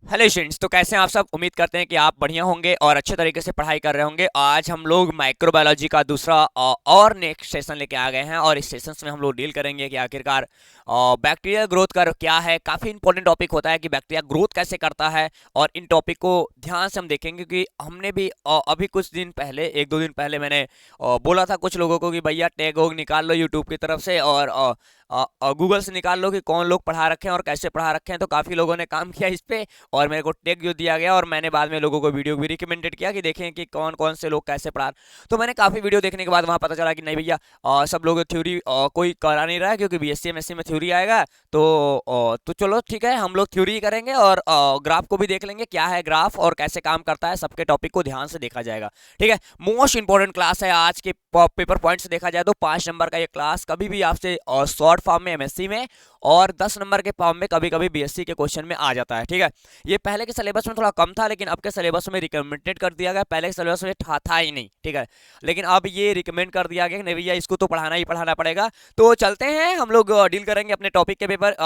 Hello students, तो कैसे हैं आप सब। उम्मीद करते हैं कि आप बढ़िया होंगे और अच्छे तरीके से पढ़ाई कर रहे होंगे। आज हम लोग माइक्रोबायोलॉजी का दूसरा और नेक्स्ट सेशन लेके आ गए हैं और इस सेशन में हम लोग डील करेंगे कि आखिरकार बैक्टीरियल ग्रोथ का क्या है। काफ़ी इंपॉर्टेंट टॉपिक होता है कि बैक्टीरिया ग्रोथ कैसे करता है, और इन टॉपिक को ध्यान से हम देखेंगे क्योंकि हमने भी अभी कुछ दिन पहले, एक दो दिन पहले मैंने बोला था कुछ लोगों को कि भैया टैग वोग निकाल लो यूट्यूब की तरफ से और गूगल से निकाल लो कि कौन लोग पढ़ा रखे हैं और कैसे पढ़ा रखे हैं। तो काफ़ी लोगों ने काम किया इस पे और मेरे को टेक जो दिया गया, और मैंने बाद में लोगों को वीडियो भी रिकमेंडेड किया कि देखें कि कौन कौन से लोग कैसे पढ़ा। तो मैंने काफ़ी वीडियो देखने के बाद वहाँ पता चला कि नहीं भैया, सब लोग थ्योरी कोई करा नहीं रहा है क्योंकि बीएससी एमएससी में थ्योरी आएगा। तो चलो ठीक है, हम लोग थ्योरी करेंगे और ग्राफ को भी देख लेंगे क्या है ग्राफ और कैसे काम करता है। सबके टॉपिक को ध्यान से देखा जाएगा। ठीक है, मोस्ट इंपॉर्टेंट क्लास है आज के पेपर पॉइंट से देखा जाए तो 5 नंबर का ये क्लास कभी भी आपसे शॉर्ट फॉर्म में एमएससी में और 10 नंबर के फॉर्म में कभी कभी बीएससी के क्वेश्चन में आ जाता है। ठीक है, ये पहले के सिलेबस में थोड़ा कम था लेकिन अब के सिलेबस में रिकमेंडेड कर दिया गया। पहले के सिलेबस में था ही नहीं। ठीक है, लेकिन अब ये रिकमेंड कर दिया गया कि नहीं भैया इसको तो पढ़ाना ही पढ़ाना पड़ेगा। तो चलते हैं, हम लोग डील करेंगे अपने टॉपिक के पेपर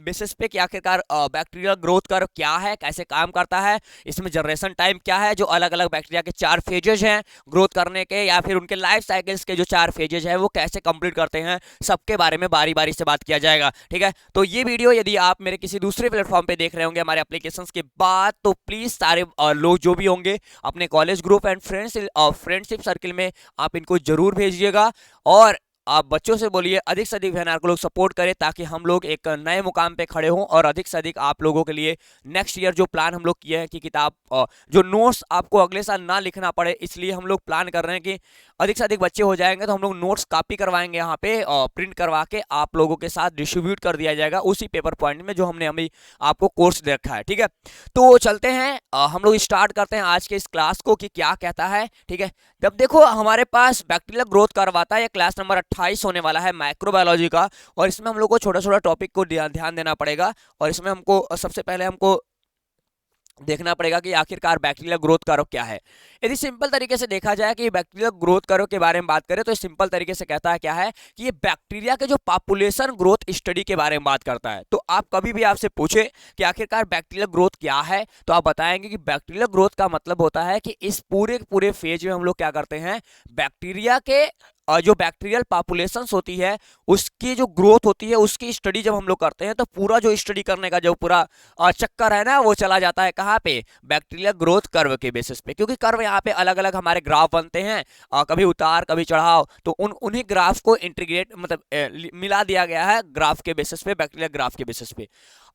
बेसिस पे कि आखिरकार बैक्टीरियल ग्रोथ कर क्या है, कैसे काम करता है, इसमें जनरेशन टाइम क्या है, जो अलग अलग बैक्टीरिया के 4 फेजेज हैं ग्रोथ करने के, या फिर उनके लाइफ साइकिल्स के जो 4 फेजेज है वो कैसे कंप्लीट करते हैं, सबके बारे में बारी बारी से बात किया जाएगा। ठीक है, तो ये वीडियो यदि आप मेरे किसी दूसरे प्लेटफॉर्म पे देख रहे होंगे हमारे एप्लीकेशंस के बाद, तो प्लीज सारे लोग जो भी होंगे अपने college group and friendship circle में आप इनको जरूर भेजिएगा। और आप बच्चों से बोलिए अधिक से अधिक वेबिनार को लोग सपोर्ट करें ताकि हम लोग एक नए मुकाम पे खड़े हों और अधिक से अधिक आप लोगों के लिए नेक्स्ट ईयर जो प्लान हम लोग किए हैं कि किताब जो नोट्स आपको अगले साल ना लिखना पड़े, इसलिए हम लोग प्लान कर रहे हैं कि अधिक से अधिक बच्चे हो जाएंगे तो हम लोग नोट्स कॉपी करवाएंगे यहाँ पे प्रिंट करवा के आप लोगों के साथ डिस्ट्रीब्यूट कर दिया जाएगा उसी पेपर पॉइंट में जो हमने अभी आपको कोर्स दे रखा है। ठीक है, तो चलते हैं, हम लोग स्टार्ट करते हैं आज के इस क्लास को कि क्या कहता है। ठीक है, जब देखो हमारे पास बैक्टीरियल ग्रोथ करवाता है, ये क्लास नंबर 28 होने वाला है माइक्रोबायोलॉजी का, और इसमें हम लोग को छोटा छोटा टॉपिक को ध्यान देना पड़ेगा। और इसमें हमको सबसे पहले हमको देखना पड़ेगा कि आखिरकार बैक्टीरियल ग्रोथ कारक क्या है। यदि सिंपल तरीके से देखा जाए कि बैक्टीरियल ग्रोथ कारक के बारे में बात करें तो सिंपल तरीके से कहता है क्या है कि ये बैक्टीरिया के जो पॉपुलेशन ग्रोथ स्टडी के बारे में बात करता है। तो आप कभी भी आपसे पूछे कि आखिरकार बैक्टीरियल ग्रोथ क्या है तो आप बताएंगे कि बैक्टीरियल ग्रोथ का मतलब होता है कि इस पूरे पूरे फेज में हम लोग क्या करते हैं, बैक्टीरिया के जो बैक्टीरियल पॉपुलेशंस होती है उसकी जो ग्रोथ होती है उसकी स्टडी जब हम लोग करते हैं तो पूरा जो स्टडी करने का जो पूरा चक्कर है ना वो चला जाता है कहाँ पे, बैक्टीरियल ग्रोथ कर्व के बेसिस पे। क्योंकि कर्व यहाँ पे अलग अलग हमारे ग्राफ बनते हैं, कभी उतार कभी चढ़ाव, तो उन्हीं ग्राफ को इंटीग्रेट मतलब मिला दिया गया है ग्राफ के बेसिस पे, बैक्टीरियल ग्राफ के बेसिस पे।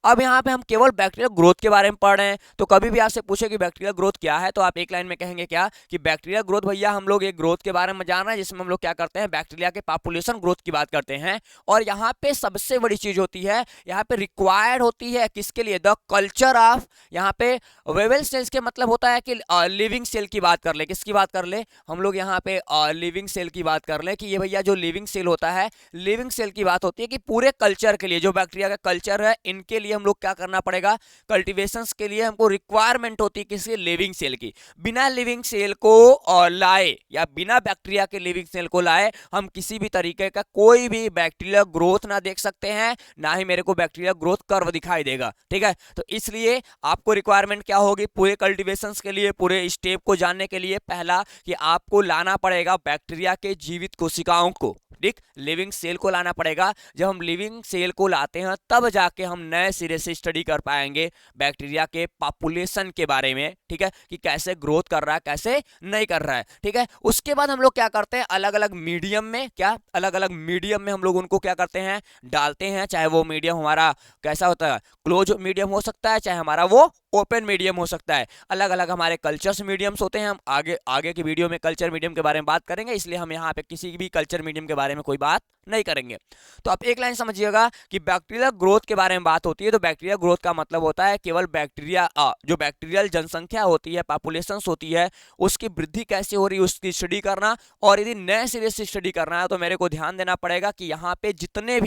अब यहाँ पे हम केवल बैक्टीरियल ग्रोथ के बारे में पढ़ रहे हैं, तो कभी भी आपसे पूछे कि बैक्टीरियल ग्रोथ क्या है तो आप एक लाइन में कहेंगे क्या कि बैक्टीरियल ग्रोथ भैया हम लोग एक ग्रोथ के बारे में जान रहे हैं जिसमें हम लोग क्या करते हैं, बैक्टीरिया के पॉपुलेशन ग्रोथ की बात करते हैं। और यहाँ पे सबसे बड़ी चीज होती है, यहाँ पे रिक्वायर्ड होती है किसके लिए, द कल्चर ऑफ, यहाँ पे वेवेल सेल्स के मतलब होता है कि लिविंग सेल की बात कर ले, किसकी बात कर ले हम लोग यहाँ पे लिविंग सेल की बात कर ले कि ये भैया जो लिविंग सेल होता है, लिविंग सेल की बात होती है कि पूरे कल्चर के लिए जो बैक्टीरिया का कल्चर है इनके लिए हम लोग क्या करना पड़ेगा, कल्टीवेशंस के लिए हमको रिक्वायरमेंट होती है किसी लिविंग सेल की। बिना लिविंग सेल को लाए या बिना बैक्टीरिया के लिविंग सेल को लाए हम किसी भी तरीके का कोई भी बैक्टीरिया ग्रोथ ना देख सकते हैं, ना ही मेरे को बैक्टीरिया ग्रोथ कर्व दिखाई देगा। ठीक है, तो इसलिए आपको रिक्वायरमेंट क्या होगी पूरे कल्टीवेशंस के लिए, पूरे स्टेप को जानने के लिए, पहला कि आपको लाना पड़ेगा बैक्टीरिया के जीवित कोशिकाओं को, ठीक, लिविंग सेल को लाना पड़ेगा। जब हम लिविंग सेल को लाते हैं तब जाके हम नए सिरे से स्टडी कर पाएंगे बैक्टीरिया के पॉपुलेशन के बारे में। ठीक है, कि कैसे ग्रोथ कर रहा है कैसे नहीं कर रहा है। ठीक है, उसके बाद हम लोग क्या करते हैं, अलग अलग मीडियम में, क्या अलग अलग मीडियम में हम लोग उनको क्या करते हैं, डालते हैं। चाहे वो मीडियम हमारा कैसा होता है, क्लोज मीडियम हो सकता है, चाहे हमारा वो ओपन मीडियम हो सकता है। अलग अलग हमारे कल्चर्स मीडियम्स होते हैं, हम आगे आगे की वीडियो में कल्चर मीडियम के बारे में बात करेंगे, इसलिए हम यहाँ पे किसी भी कल्चर मीडियम के बारे में कोई बात नहीं करेंगे। तो आप एक लाइन समझिएगा कि बैक्टीरियल ग्रोथ के बारे में बात होती है तो बैक्टीरियल ग्रोथ का मतलब होता है केवल बैक्टीरिया जो बैक्टीरियल जनसंख्या होती है, पॉपुलेशंस होती है, उसकी वृद्धि कैसे हो रही है उसकी स्टडी करना। और यदि नए सिरे से स्टडी करना है तो मेरे को ध्यान देना पड़ेगा कि यहाँ पे जितने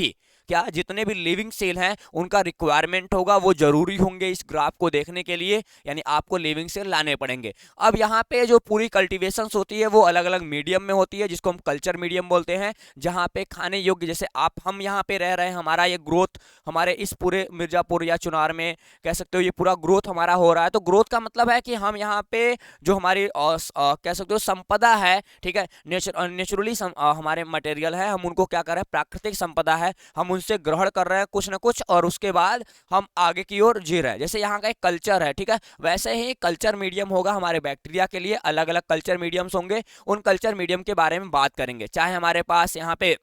भी लिविंग सेल हैं उनका रिक्वायरमेंट होगा, वो जरूरी होंगे इस ग्राफ को देखने देखने के लिए यानी आपको लिविंग सेल लाने पड़ेंगे। अब यहाँ पे जो पूरी कल्टीवेशन होती है वो अलग अलग मीडियम में होती है, जिसको हम कल्चर मीडियम बोलते हैं, जहाँ पे खाने योग्य, जैसे हम यहाँ पे रह रहे हैं, हमारा ये ग्रोथ हमारे इस पूरे मिर्जापुर या चुनार में कह सकते हो ये पूरा ग्रोथ हमारा हो रहा है। तो ग्रोथ का मतलब है कि हम यहाँ पे जो हमारी कह सकते हो संपदा है, ठीक है, नेचुरली हमारे मटेरियल है, हम उनको क्या कर रहे हैं, प्राकृतिक संपदा है, हम उनसे ग्रहण कर रहे हैं कुछ ना कुछ, और उसके बाद हम आगे की ओर जी रहे हैं। जैसे यहाँ का एक कल्चर है, ठीक है, वैसे ही कल्चर मीडियम होगा हमारे बैक्टीरिया के लिए, अलग अलग कल्चर मीडियम्स होंगे। उन कल्चर मीडियम के बारे में बात करेंगे, चाहे हमारे पास यहाँ पे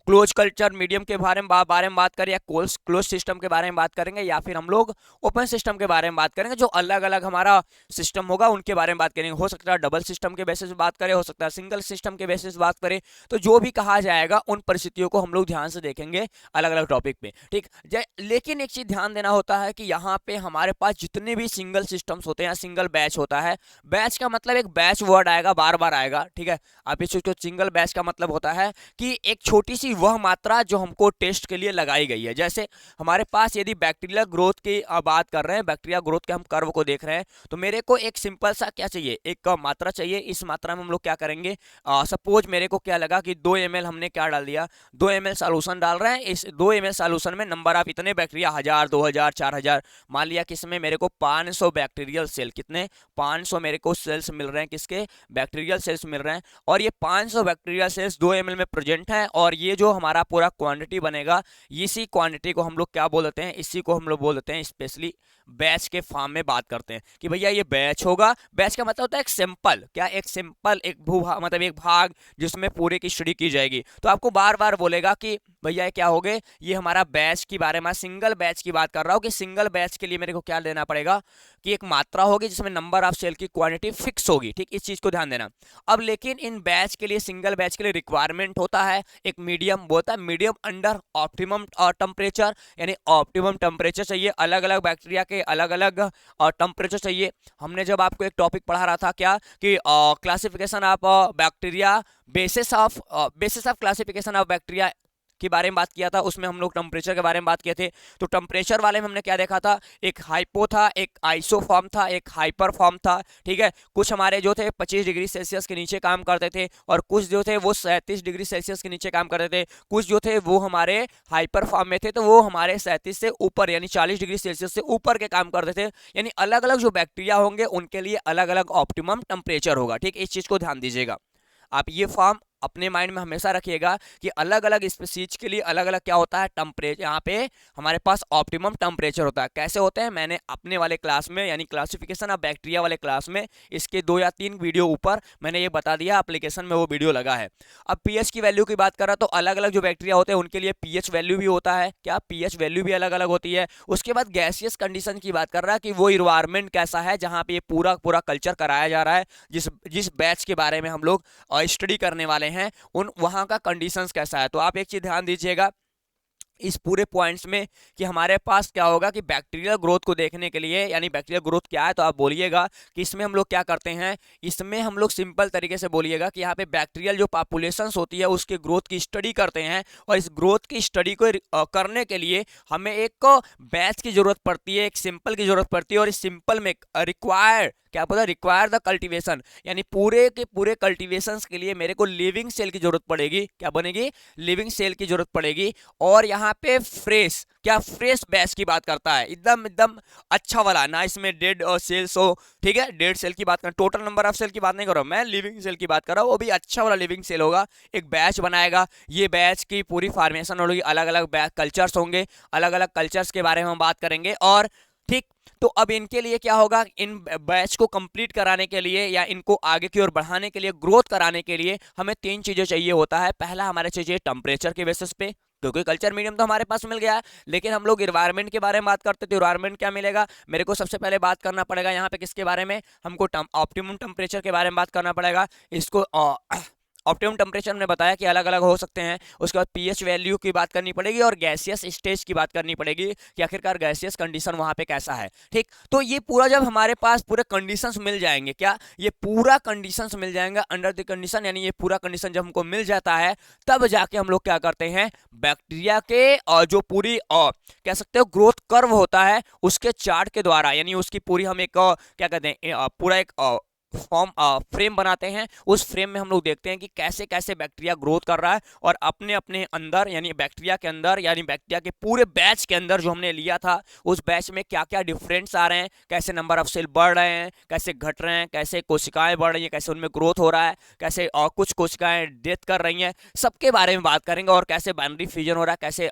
क्लोज कल्चर मीडियम के बारे में बात करें, या क्लोज सिस्टम के बारे में बात करेंगे, या फिर हम लोग ओपन सिस्टम के बारे में बात करेंगे। जो अलग अलग हमारा सिस्टम होगा उनके बारे में बात करेंगे। हो सकता है डबल सिस्टम के बेसिस पे बात करें, हो सकता है सिंगल सिस्टम के बेसिस बात करें। तो जो भी कहा जाएगा उन परिस्थितियों को हम लोग ध्यान से देखेंगे अलग अलग टॉपिक पे, ठीक। लेकिन एक चीज ध्यान देना होता है कि यहाँ पे हमारे पास जितने भी सिंगल सिस्टम्स होते हैं, सिंगल बैच होता है, बैच का मतलब एक बैच वर्ड आएगा, बार बार आएगा, ठीक है। आप इस सिंगल बैच का मतलब होता है कि एक छोटी सी वह मात्रा जो हमको टेस्ट के लिए लगाई गई है। जैसे हमारे पास यदि बैक्टीरिया ग्रोथ की बात कर रहे हैं, बैक्टीरिया ग्रोथ के हम कर्व को देख रहे हैं, तो मेरे को एक सिंपल सा क्या चाहिए, एक मात्रा चाहिए। इस मात्रा में हम लोग क्या करेंगे, सपोज मेरे को क्या लगा कि 2 ml हमने क्या डाल दिया, 2 ml सॉल्यूशन डाल रहे हैं। इस 2 ml सॉल्यूशन में नंबर ऑफ इतने बैक्टीरिया 1000 2000 4000, मान लिया किसमें मेरे को 500 बैक्टीरियल सेल, कितने 500 मेरे को सेल्स मिल रहे हैं, किसके बैक्टीरियल सेल्स मिल रहे हैं। और ये 500 बैक्टीरियल सेल्स 2 ml में प्रेजेंट है, और ये जो हमारा पूरा क्वांटिटी बनेगा, इसी क्वांटिटी को हम लोग क्या बोल देते हैं, इसी को हम लोग बोल देते हैं स्पेशली बैच के फॉर्म में बात करते हैं कि भैया ये बैच होगा। बैच का मतलब होता है एक सैंपल, क्या एक सैंपल, एक भूभाग, मतलब एक भाग जिसमें पूरे की स्टडी की जाएगी। तो आपको बार बार बोलेगा कि भैया क्या हो गए, ये हमारा बैच के बारे में, सिंगल बैच की बात कर रहा हूँ कि सिंगल बैच के लिए मेरे को क्या लेना पड़ेगा कि एक मात्रा होगी जिसमें नंबर ऑफ सेल की क्वांटिटी फिक्स होगी, ठीक, इस चीज को ध्यान देना। अब लेकिन इन बैच के लिए, सिंगल बैच के लिए रिक्वायरमेंट होता है एक मीडियम, बोलता है मीडियम अंडर ऑप्टिमम टेम्परेचर, यानी ऑप्टिमम टेम्परेचर चाहिए। अलग अलग बैक्टीरिया के अलग अलग टेम्परेचर चाहिए। हमने जब आपको एक टॉपिक पढ़ा रहा था क्या कि classification of bacteria, basis of classification of bacteria के बारे में बात किया था, उसमें हम लोग टेम्परेचर के बारे में बात किए थे। तो टेम्परेचर वाले में हमने क्या देखा था, एक हाइपो था, एक आइसोफॉर्म था, एक हाइपर फॉर्म था, ठीक है। कुछ हमारे जो थे 25 डिग्री सेल्सियस के नीचे काम करते थे, और कुछ जो थे वो 37 डिग्री सेल्सियस के नीचे काम करते थे। कुछ जो थे वो हमारे हाइपर फॉर्म में थे, तो वो हमारे 37 से ऊपर यानी 40 डिग्री सेल्सियस से ऊपर के काम करते थे। यानी अलग अलग जो बैक्टीरिया होंगे उनके लिए अलग अलग ऑप्टिमम टेम्परेचर होगा, ठीक। इस चीज को ध्यान दीजिएगा आप, ये फॉर्म अपने माइंड में हमेशा रखिएगा कि अलग अलग स्पीसीज के लिए अलग अलग क्या होता है टेम्परेचर, यहाँ पे हमारे पास ऑप्टिमम टेम्परेचर होता है। कैसे होते हैं, मैंने अपने वाले क्लास में यानी क्लासिफिकेशन ऑफ बैक्टीरिया वाले क्लास में इसके 2 या 3 वीडियो ऊपर मैंने ये बता दिया, एप्लीकेशन में वो वीडियो लगा है। अब पीएच की वैल्यू की बात कर रहा तो अलग अलग जो बैक्टीरिया होते हैं उनके लिए पीएच वैल्यू भी होता है, क्या पीएच वैल्यू भी अलग अलग होती है। उसके बाद गैसियस कंडीशन की बात कर रहा है कि वो इन्वायरमेंट कैसा है जहाँ पे ये पूरा पूरा कल्चर कराया जा रहा है, जिस बैच के बारे में हम लोग स्टडी करने वाले हैं उन वहाँ का कंडीशंस कैसा है। तो आप एक चीज ध्यान दीजिएगा इस पूरे पॉइंट्स में कि हमारे पास क्या होगा कि बैक्टीरियल ग्रोथ को देखने के लिए, यानी बैक्टीरियल ग्रोथ क्या है, तो आप बोलिएगा कि इसमें हम लोग क्या करते हैं, इसमें हम लोग सिंपल तरीके से बोलिएगा कि यहाँ पे बैक्टीरियल जो पॉपुलेशंस होती है उसके ग्रोथ की स्टडी करते हैं, और इस ग्रोथ की स्टडी को करने के लिए हमें एक बैच की जरूरत पड़ती है, एक सिंपल की जरूरत पड़ती है, और इस सिंपल में क्या पता रिक्वायर द कल्टीवेशन, यानी पूरे के पूरे कल्टीवेशंस के लिए मेरे को लिविंग सेल की जरूरत पड़ेगी। क्या बनेगी, लिविंग सेल की जरूरत पड़ेगी। और यहाँ पे फ्रेश बैच की बात करता है, एकदम एकदम अच्छा वाला, ना इसमें डेड सेल्स हो, ठीक है। डेड सेल की बात कर, टोटल नंबर ऑफ सेल की बात नहीं कर रहा हूँ मैं, लिविंग सेल की बात कर रहा हूँ। वो भी अच्छा वाला लिविंग सेल होगा, एक बैच बनाएगा, ये बैच की पूरी फॉर्मेशन होगी, अलग अलग कल्चर्स होंगे, अलग अलग कल्चर्स के बारे में हम बात करेंगे। और ठीक, तो अब इनके लिए क्या होगा, इन बैच को कंप्लीट कराने के लिए या इनको आगे की ओर बढ़ाने के लिए, ग्रोथ कराने के लिए हमें 3 चीजें चाहिए होता है। पहला हमारे चाहिए टेम्परेचर के बेसिस पे, क्योंकि कल्चर मीडियम तो हमारे पास मिल गया है, लेकिन हम लोग इन्वायरमेंट के बारे में बात करते थे। इन्वायरमेंट क्या मिलेगा, मेरे को सबसे पहले बात करना पड़ेगा यहाँ पे किसके बारे में, हमको ऑप्टिमम टेम्परेचर के बारे में बात करना पड़ेगा। इसको ऑप्टिमम टेम्परेचर हमने बताया कि अलग अलग हो सकते हैं। उसके बाद पीएच वैल्यू की बात करनी पड़ेगी और गैसियस स्टेज की बात करनी पड़ेगी कि आखिरकार गैसियस कंडीशन वहां पे कैसा है। ठीक, तो ये पूरा जब हमारे पास पूरे कंडीशंस मिल जाएंगे, क्या ये पूरा कंडीशंस मिल जाएंगे अंडर द कंडीशन, यानी ये पूरा कंडीशन जब हमको मिल जाता है तब जाके हम लोग क्या करते हैं, बैक्टीरिया के जो पूरी कह सकते हो ग्रोथ कर्व होता है उसके चार्ट के द्वारा, यानी उसकी पूरी हम एक क्या कहते हैं पूरा एक फॉर्म फ्रेम बनाते हैं। उस फ्रेम में हम लोग देखते हैं कि कैसे कैसे बैक्टीरिया ग्रोथ कर रहा है और अपने अपने अंदर यानी बैक्टीरिया के अंदर यानी बैक्टीरिया के पूरे बैच के अंदर जो हमने लिया था उस बैच में क्या क्या डिफरेंस आ रहे हैं, कैसे नंबर ऑफ सेल बढ़ रहे हैं, कैसे घट रहे हैं, कैसे कोशिकाएं बढ़ रही हैं, कैसे उनमें ग्रोथ हो रहा है, कैसे कुछ कोशिकाएं डेथ कर रही हैं, सबके बारे में बात करेंगे। और कैसे बाइनरी फ्यूजन हो रहा है, कैसे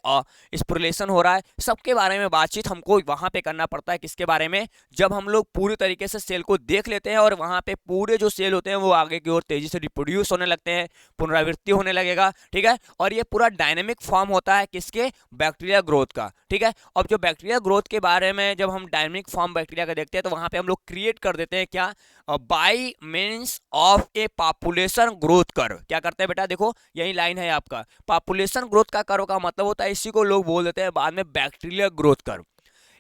स्पिरुलेशन हो रहा है, सबके बारे में बातचीत हमको वहां पे करना पड़ता है। किसके बारे में, जब हम लोग पूरी तरीके से सेल को देख लेते हैं और वहां पे पूरे जो सेल होते हैं वो आगे की ओर तेजी से रिप्रोड्यूस होने लगते हैं, पुनरावृत्ति होने लगेगा। ठीक है, और ये पूरा डायनेमिक फॉर्म होता है किसके, बैक्टीरिया ग्रोथ का। ठीक है, अब जो बैक्टीरिया ग्रोथ के बारे में जब हम डायनेमिक फॉर्म बैक्टीरिया का देखते हैं तो वहां पे हम लोग क्रिएट कर देते हैं क्या, bye means of A population growth curve. क्या करते हैं बेटा, देखो यही लाइन है आपका, पॉपुलेशन ग्रोथ का कर्व का मतलब होता है, इसी को लोग बोल देते हैं बाद में बैक्टीरिया ग्रोथ कर्व।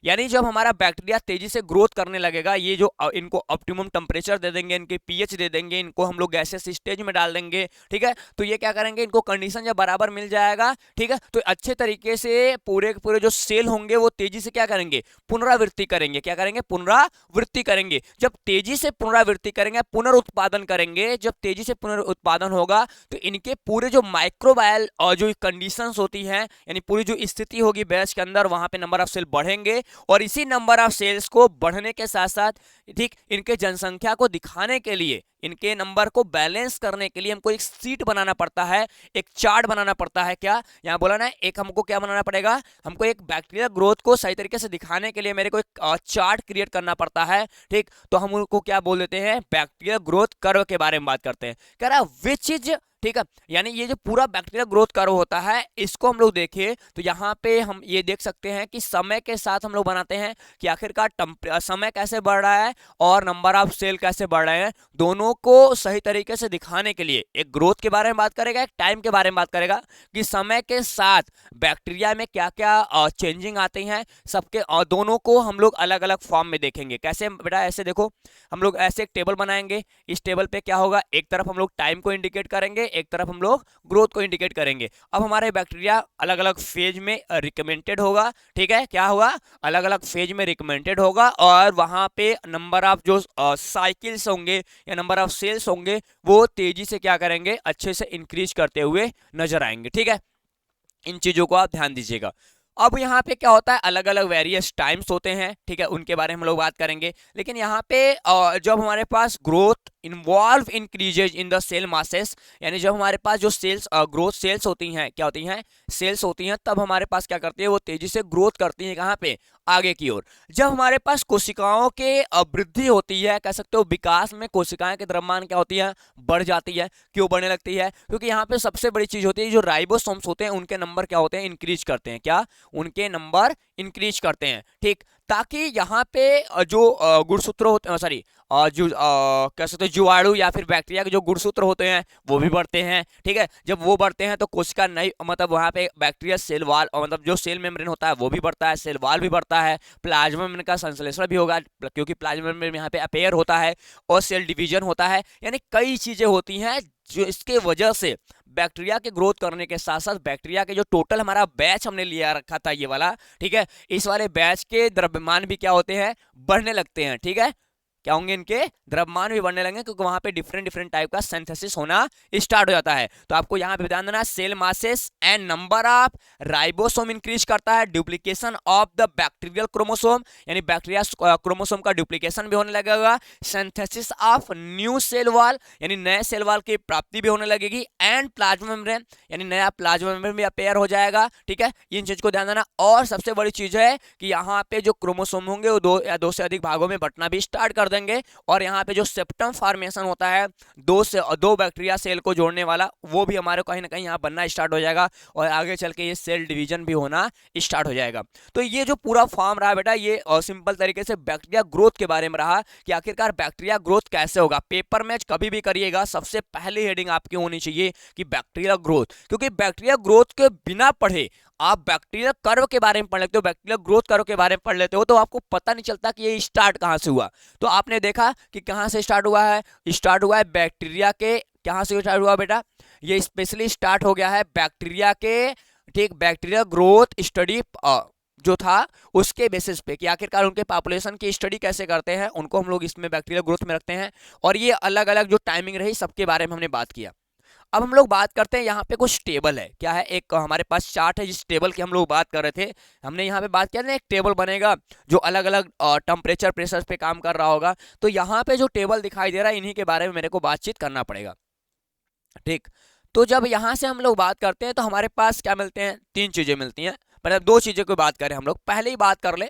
यानी जब हमारा बैक्टीरिया तेजी से ग्रोथ करने लगेगा, ये जो इनको ऑप्टिमम टेम्परेचर दे देंगे, इनके पीएच दे देंगे, इनको हम लोग गैसेस स्टेज में डाल देंगे। ठीक है, तो ये क्या करेंगे, इनको कंडीशन जब बराबर मिल जाएगा, ठीक है, तो अच्छे तरीके से पूरे पूरे जो सेल होंगे वो तेजी से क्या करेंगे, पुनरावृत्ति करेंगे। क्या करेंगे, पुनरावृत्ति करेंगे। जब तेजी से पुनरावृत्ति करेंगे, पुनरुत्पादन करेंगे, जब तेजी से पुनरुत्पादन होगा तो इनके पूरे जो माइक्रोबायल और जो कंडीशंस होती हैं, यानी पूरी जो स्थिति होगी बैच के अंदर, वहां पे नंबर ऑफ सेल बढ़ेंगे और इसी नंबर ऑफ सेल्स को बढ़ने के साथ साथ ठीक इनके जनसंख्या को दिखाने के लिए, इनके नंबर को बैलेंस करने के लिए हमको एक सीट बनाना पड़ता है, एक चार्ट बनाना पड़ता है। क्या यहां बोला ना, एक हमको क्या बनाना पड़ेगा, हमको एक बैक्टीरिया ग्रोथ को सही तरीके से दिखाने के लिए मेरे को एक चार्ट क्रिएट करना पड़ता है। ठीक, तो हम उनको क्या बोल देते हैं, बैक्टीरिया ग्रोथ कर्व के बारे में बात करते हैं। कह रहा विच इज, ठीक है, यानी ये जो पूरा बैक्टीरिया ग्रोथ कर्व होता है इसको हम लोग देखें तो यहाँ पे हम ये देख सकते हैं कि समय के साथ हम लोग बनाते हैं कि आखिरकार समय कैसे बढ़ रहा है और नंबर ऑफ सेल कैसे बढ़ रहे हैं, दोनों को सही तरीके से दिखाने के लिए एक ग्रोथ के बारे में बात करेगा, एक टाइम के बारे में बात करेगा कि समय के साथ बैक्टीरिया में क्या क्या चेंजिंग आती हैं, सबके दोनों को हम लोग अलग अलग फॉर्म में देखेंगे। कैसे बेटा, ऐसे देखो, हम लोग ऐसे एक टेबल बनाएंगे, इस टेबल पे क्या होगा, एक तरफ हम लोग टाइम को इंडिकेट करेंगे, एक तरफ हम लोग ग्रोथ को इंडिकेट करेंगे। अब हमारे बैक्टीरिया अलग अलग फेज में रिकमेंडेड होगा। ठीक है, क्या होगा, अलग अलग फेज में रिकमेंडेड होगा और वहां पे नंबर ऑफ जो साइकिल्स होंगे या नंबर ऑफ सेल्स होंगे वो तेजी से क्या करेंगे, अच्छे से इंक्रीज करते हुए नजर आएंगे। ठीक है, इन चीजों को आप ध्यान दीजिएगा। अब यहाँ पे क्या होता है, अलग अलग वेरियस टाइम्स होते हैं, ठीक है, उनके बारे में हम लोग बात करेंगे। लेकिन यहाँ पे जब हमारे पास growth involve increases in the cell masses, यानी जब हमारे पास जो सेल्स ग्रोथ सेल्स होती हैं, क्या होती हैं, सेल्स होती हैं, तब हमारे पास क्या करती है, वो तेजी से ग्रोथ करती है। कहाँ पे, आगे की ओर। जब हमारे पास कोशिकाओं के वृद्धि होती है, कह सकते हो विकास में कोशिकाएं के द्रव्यमान क्या होती है, बढ़ जाती है। क्यों बढ़ने लगती है, क्योंकि यहाँ पे सबसे बड़ी चीज होती है जो राइबोसोम्स होते हैं उनके नंबर क्या होते हैं, इंक्रीज करते हैं। क्या, उनके नंबर इंक्रीज करते हैं। ठीक, ताकि यहाँ पे जो गुणसूत्र होते हैं, सॉरी जो कह सकते हैं जीवाणु या फिर बैक्टीरिया के जो गुणसूत्र होते हैं वो भी बढ़ते हैं। ठीक है, जब वो बढ़ते हैं तो कोशिका नई, मतलब वहाँ पे बैक्टीरिया सेल वाल मतलब जो सेल मेम्ब्रेन होता है वो भी बढ़ता है, सेल वाल भी बढ़ता है, प्लाज्मा मेम्ब्रेन का संश्लेषण भी होगा क्योंकि प्लाज्मा मेम्ब्रेन यहाँ पे अपेयर होता है और सेल डिवीजन होता है। यानी कई चीजें होती हैं जो इसके वजह से बैक्टीरिया के ग्रोथ करने के साथ साथ बैक्टीरिया के जो टोटल हमारा बैच हमने लिया रखा था ये वाला, ठीक है, इस वाले बैच के द्रव्यमान भी क्या होते हैं, बढ़ने लगते हैं। ठीक है, क्या होंगे, इनके द्रव्यमान भी बढ़ने लगेंगे क्योंकि वहां पे डिफरेंट डिफरेंट टाइप का सिंथेसिस होना स्टार्ट हो जाता है। तो आपको यहाँ पे ध्यान देना, cell masses and number of ribosome increase करता है, duplication of the bacterial chromosome, यानी बैक्टीरिया क्रोमोसोम का डुप्लीकेशन भी होने लगेगा, synthesis of new cell wall, यानी नए सेल वॉल की प्राप्ति भी होने लगेगी, एंड प्लाज्मा मेम्ब्रेन, यानी नया प्लाज्मा मेम्ब्रेन भी अपेयर हो जाएगा। ठीक है, इन चीज को ध्यान देना। और सबसे बड़ी चीज है कि यहाँ पे जो क्रोमोसोम होंगे वो 2 या 2 से अधिक भागों में बंटना भी स्टार्ट कर देंगे और यहाँ पे जो सेप्टम फॉर्मेशन होता है दो बैक्टीरिया सेल को जोड़ने वाला, वो भी हमारे कहीं ना कहीं यहाँ बनना स्टार्ट हो जाएगा और आगे चल के ये सेल डिवीजन भी होना स्टार्ट हो जाएगा। तो ये जो पूरा फॉर्म रहा बेटा, ये सिंपल तरीके से बैक्टीरिया ग्रोथ के बारे में रहा कि आखिरकार बैक्टीरिया ग्रोथ कैसे होगा। पेपर में कभी भी करिएगा सबसे पहली हेडिंग आपकी होनी चाहिए कि बैक्टीरिया ग्रोथ, क्योंकि बैक्टीरिया ग्रोथ के बिना पढ़े आप बैक्टीरिया कर्व के बारे में पढ़ लेते हो, बैक्टीरिया ग्रोथ कर्व के बारे में पढ़ लेते हो, तो आपको पता नहीं चलता कि ये स्टार्ट कहाँ से हुआ। तो आपने देखा कि कहाँ से स्टार्ट हुआ है, स्टार्ट हुआ है बैक्टीरिया के, कहाँ से स्टार्ट हुआ बेटा, ये स्पेशली स्टार्ट हो गया है बैक्टीरिया के, ठीक, बैक्टीरिया ग्रोथ स्टडी जो था उसके बेसिस पे कि आखिरकार उनके पॉपुलेशन की स्टडी कैसे करते हैं, उनको हम लोग इसमें बैक्टीरिया ग्रोथ में रखते हैं। और ये अलग अलग जो टाइमिंग रही सबके बारे में हमने बात किया। अब हम लोग बात करते हैं, यहाँ पे कुछ टेबल है, क्या है, एक हमारे पास चार्ट है जिस टेबल की हम लोग बात कर रहे थे। हमने यहाँ पे बात किया ना, एक टेबल बनेगा जो अलग अलग टेम्परेचर प्रेशर पे काम कर रहा होगा। तो यहाँ पे जो टेबल दिखाई दे रहा है इन्हीं के बारे में मेरे को बातचीत करना पड़ेगा, ठीक। तो जब यहाँ से हम लोग बात करते हैं तो हमारे पास क्या मिलते हैं, तीन चीजें मिलती हैं, मतलब दो चीजों की बात करें हम लोग। पहले ही बात कर ले,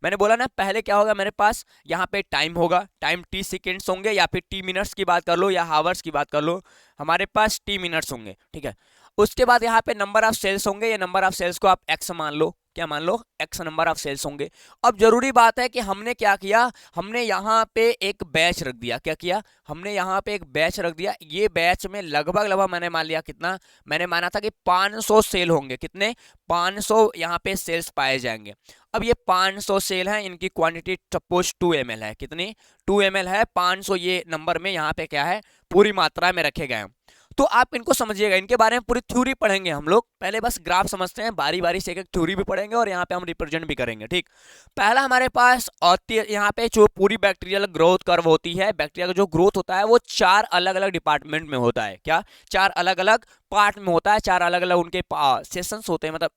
मैंने बोला ना पहले क्या होगा, मेरे पास यहाँ पे टाइम होगा, टाइम टी सेकेंड्स होंगे या फिर टी मिनट्स की बात कर लो या हावर्स की बात कर लो, हमारे पास टी मिनट्स होंगे, ठीक है। उसके बाद यहाँ पे नंबर ऑफ सेल्स होंगे, ये नंबर ऑफ सेल्स को आप एक्स मान लो, क्या मान लो, एक्स नंबर ऑफ सेल्स होंगे। अब जरूरी बात है कि हमने क्या किया, हमने यहाँ पे एक बैच रख दिया, क्या किया, हमने यहाँ पे एक बैच रख दिया। ये बैच में लगभग लगभग मैंने मान लिया कितना, मैंने माना था कि 500 सेल होंगे, कितने, 500 यहाँ पे सेल्स पाए जाएंगे। अब ये 500 सेल हैं, इनकी क्वांटिटी सपोज 2 ml है, कितनी, 2 ml है, 500 ये नंबर में यहाँ पे क्या है, पूरी मात्रा में रखे गए हैं। तो आप इनको समझिएगा, इनके बारे में पूरी थ्योरी पढ़ेंगे हम लोग, पहले बस ग्राफ समझते हैं, बारी बारी से एक एक थ्योरी भी पढ़ेंगे और यहाँ पे हम रिप्रेजेंट भी करेंगे, ठीक। पहला हमारे पास यहाँ पे जो पूरी बैक्टीरियल ग्रोथ कर्व होती है, बैक्टीरिया का जो ग्रोथ होता है वो 4 अलग अलग डिपार्टमेंट में होता है, क्या, 4 अलग अलग पार्ट में होता है, 4 अलग अलग उनके सेशंस होते हैं, मतलब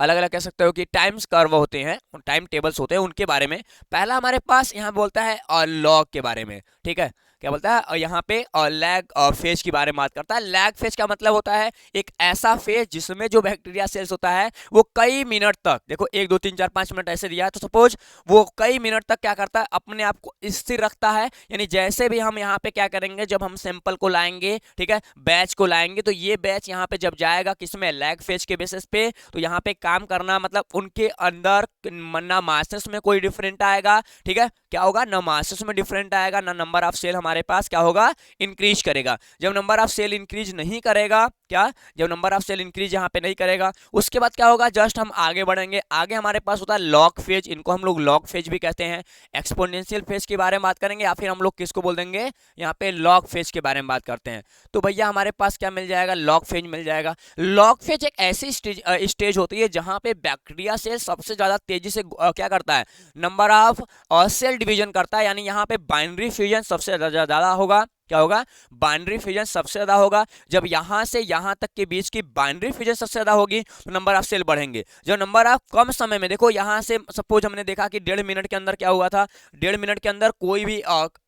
अलग अलग कह सकते हो कि टाइम्स कर्व होते हैं, टाइम टेबल्स होते हैं, उनके बारे में। पहला हमारे पास यहाँ बोलता है और लॉग के बारे में, ठीक है, क्या बोलता है, और यहाँ पे लैग फेज के बारे में बात करता है। लैग फेज का मतलब होता है एक ऐसा फेज जिसमें जो बैक्टीरिया सेल्स होता है वो कई मिनट तक, देखो 1 2 3 4 5 मिनट ऐसे दिया है, तो सपोज वो कई मिनट तक क्या करता है, अपने आप को स्थिर रखता है। यानी जैसे भी हम यहाँ पे क्या करेंगे, जब हम सैंपल को लाएंगे, ठीक है, बैच को लाएंगे, तो ये बैच यहाँ पे जब जाएगा किसमें, लैग फेज के बेसिस पे, तो यहाँ पे काम करना मतलब उनके अंदर ना मासेस में कोई डिफरेंट आएगा, ठीक है, क्या होगा, ना मासेस में डिफरेंट आएगा, ना नंबर ऑफ सेल हमारे पास क्या होगा, इंक्रीज करेगा। जब नंबर ऑफ सेल इंक्रीज नहीं करेगा, क्या, जब नंबर ऑफ सेल इंक्रीज यहाँ पे नहीं करेगा, उसके बाद क्या होगा, जस्ट हम आगे बढ़ेंगे, आगे हमारे पास होता है लॉग फेज, इनको हम लोग लॉग फेज भी कहते हैं। एक्सपोनेंशियल फेज के बारे में बात करेंगे या फिर हम लोग किसको बोल देंगे, यहाँ पे लॉग फेज के बारे में बात करते हैं। तो भैया हमारे पास क्या मिल जाएगा, लॉग फेज मिल जाएगा। लॉग फेज एक ऐसी स्टेज होती है जहां पे बैक्टीरिया सेल सबसे ज्यादा तेजी से क्या करता है, नंबर ऑफ सेल डिवीजन करता है। यानी यहाँ पे बाइनरी फ्यूजन सबसे ज्यादा होगा, क्या होगा, बाइनरी फ्यूजन सबसे ज्यादा होगा। जब यहां से यहां तक के बीच की बाइनरी फ्यूजन सबसे ज्यादा होगी तो नंबर ऑफ सेल बढ़ेंगे। जब नंबर ऑफ कम समय में, देखो यहां से सपोज हमने देखा कि 1.5 मिनट के अंदर क्या हुआ था, 1.5 मिनट के अंदर कोई भी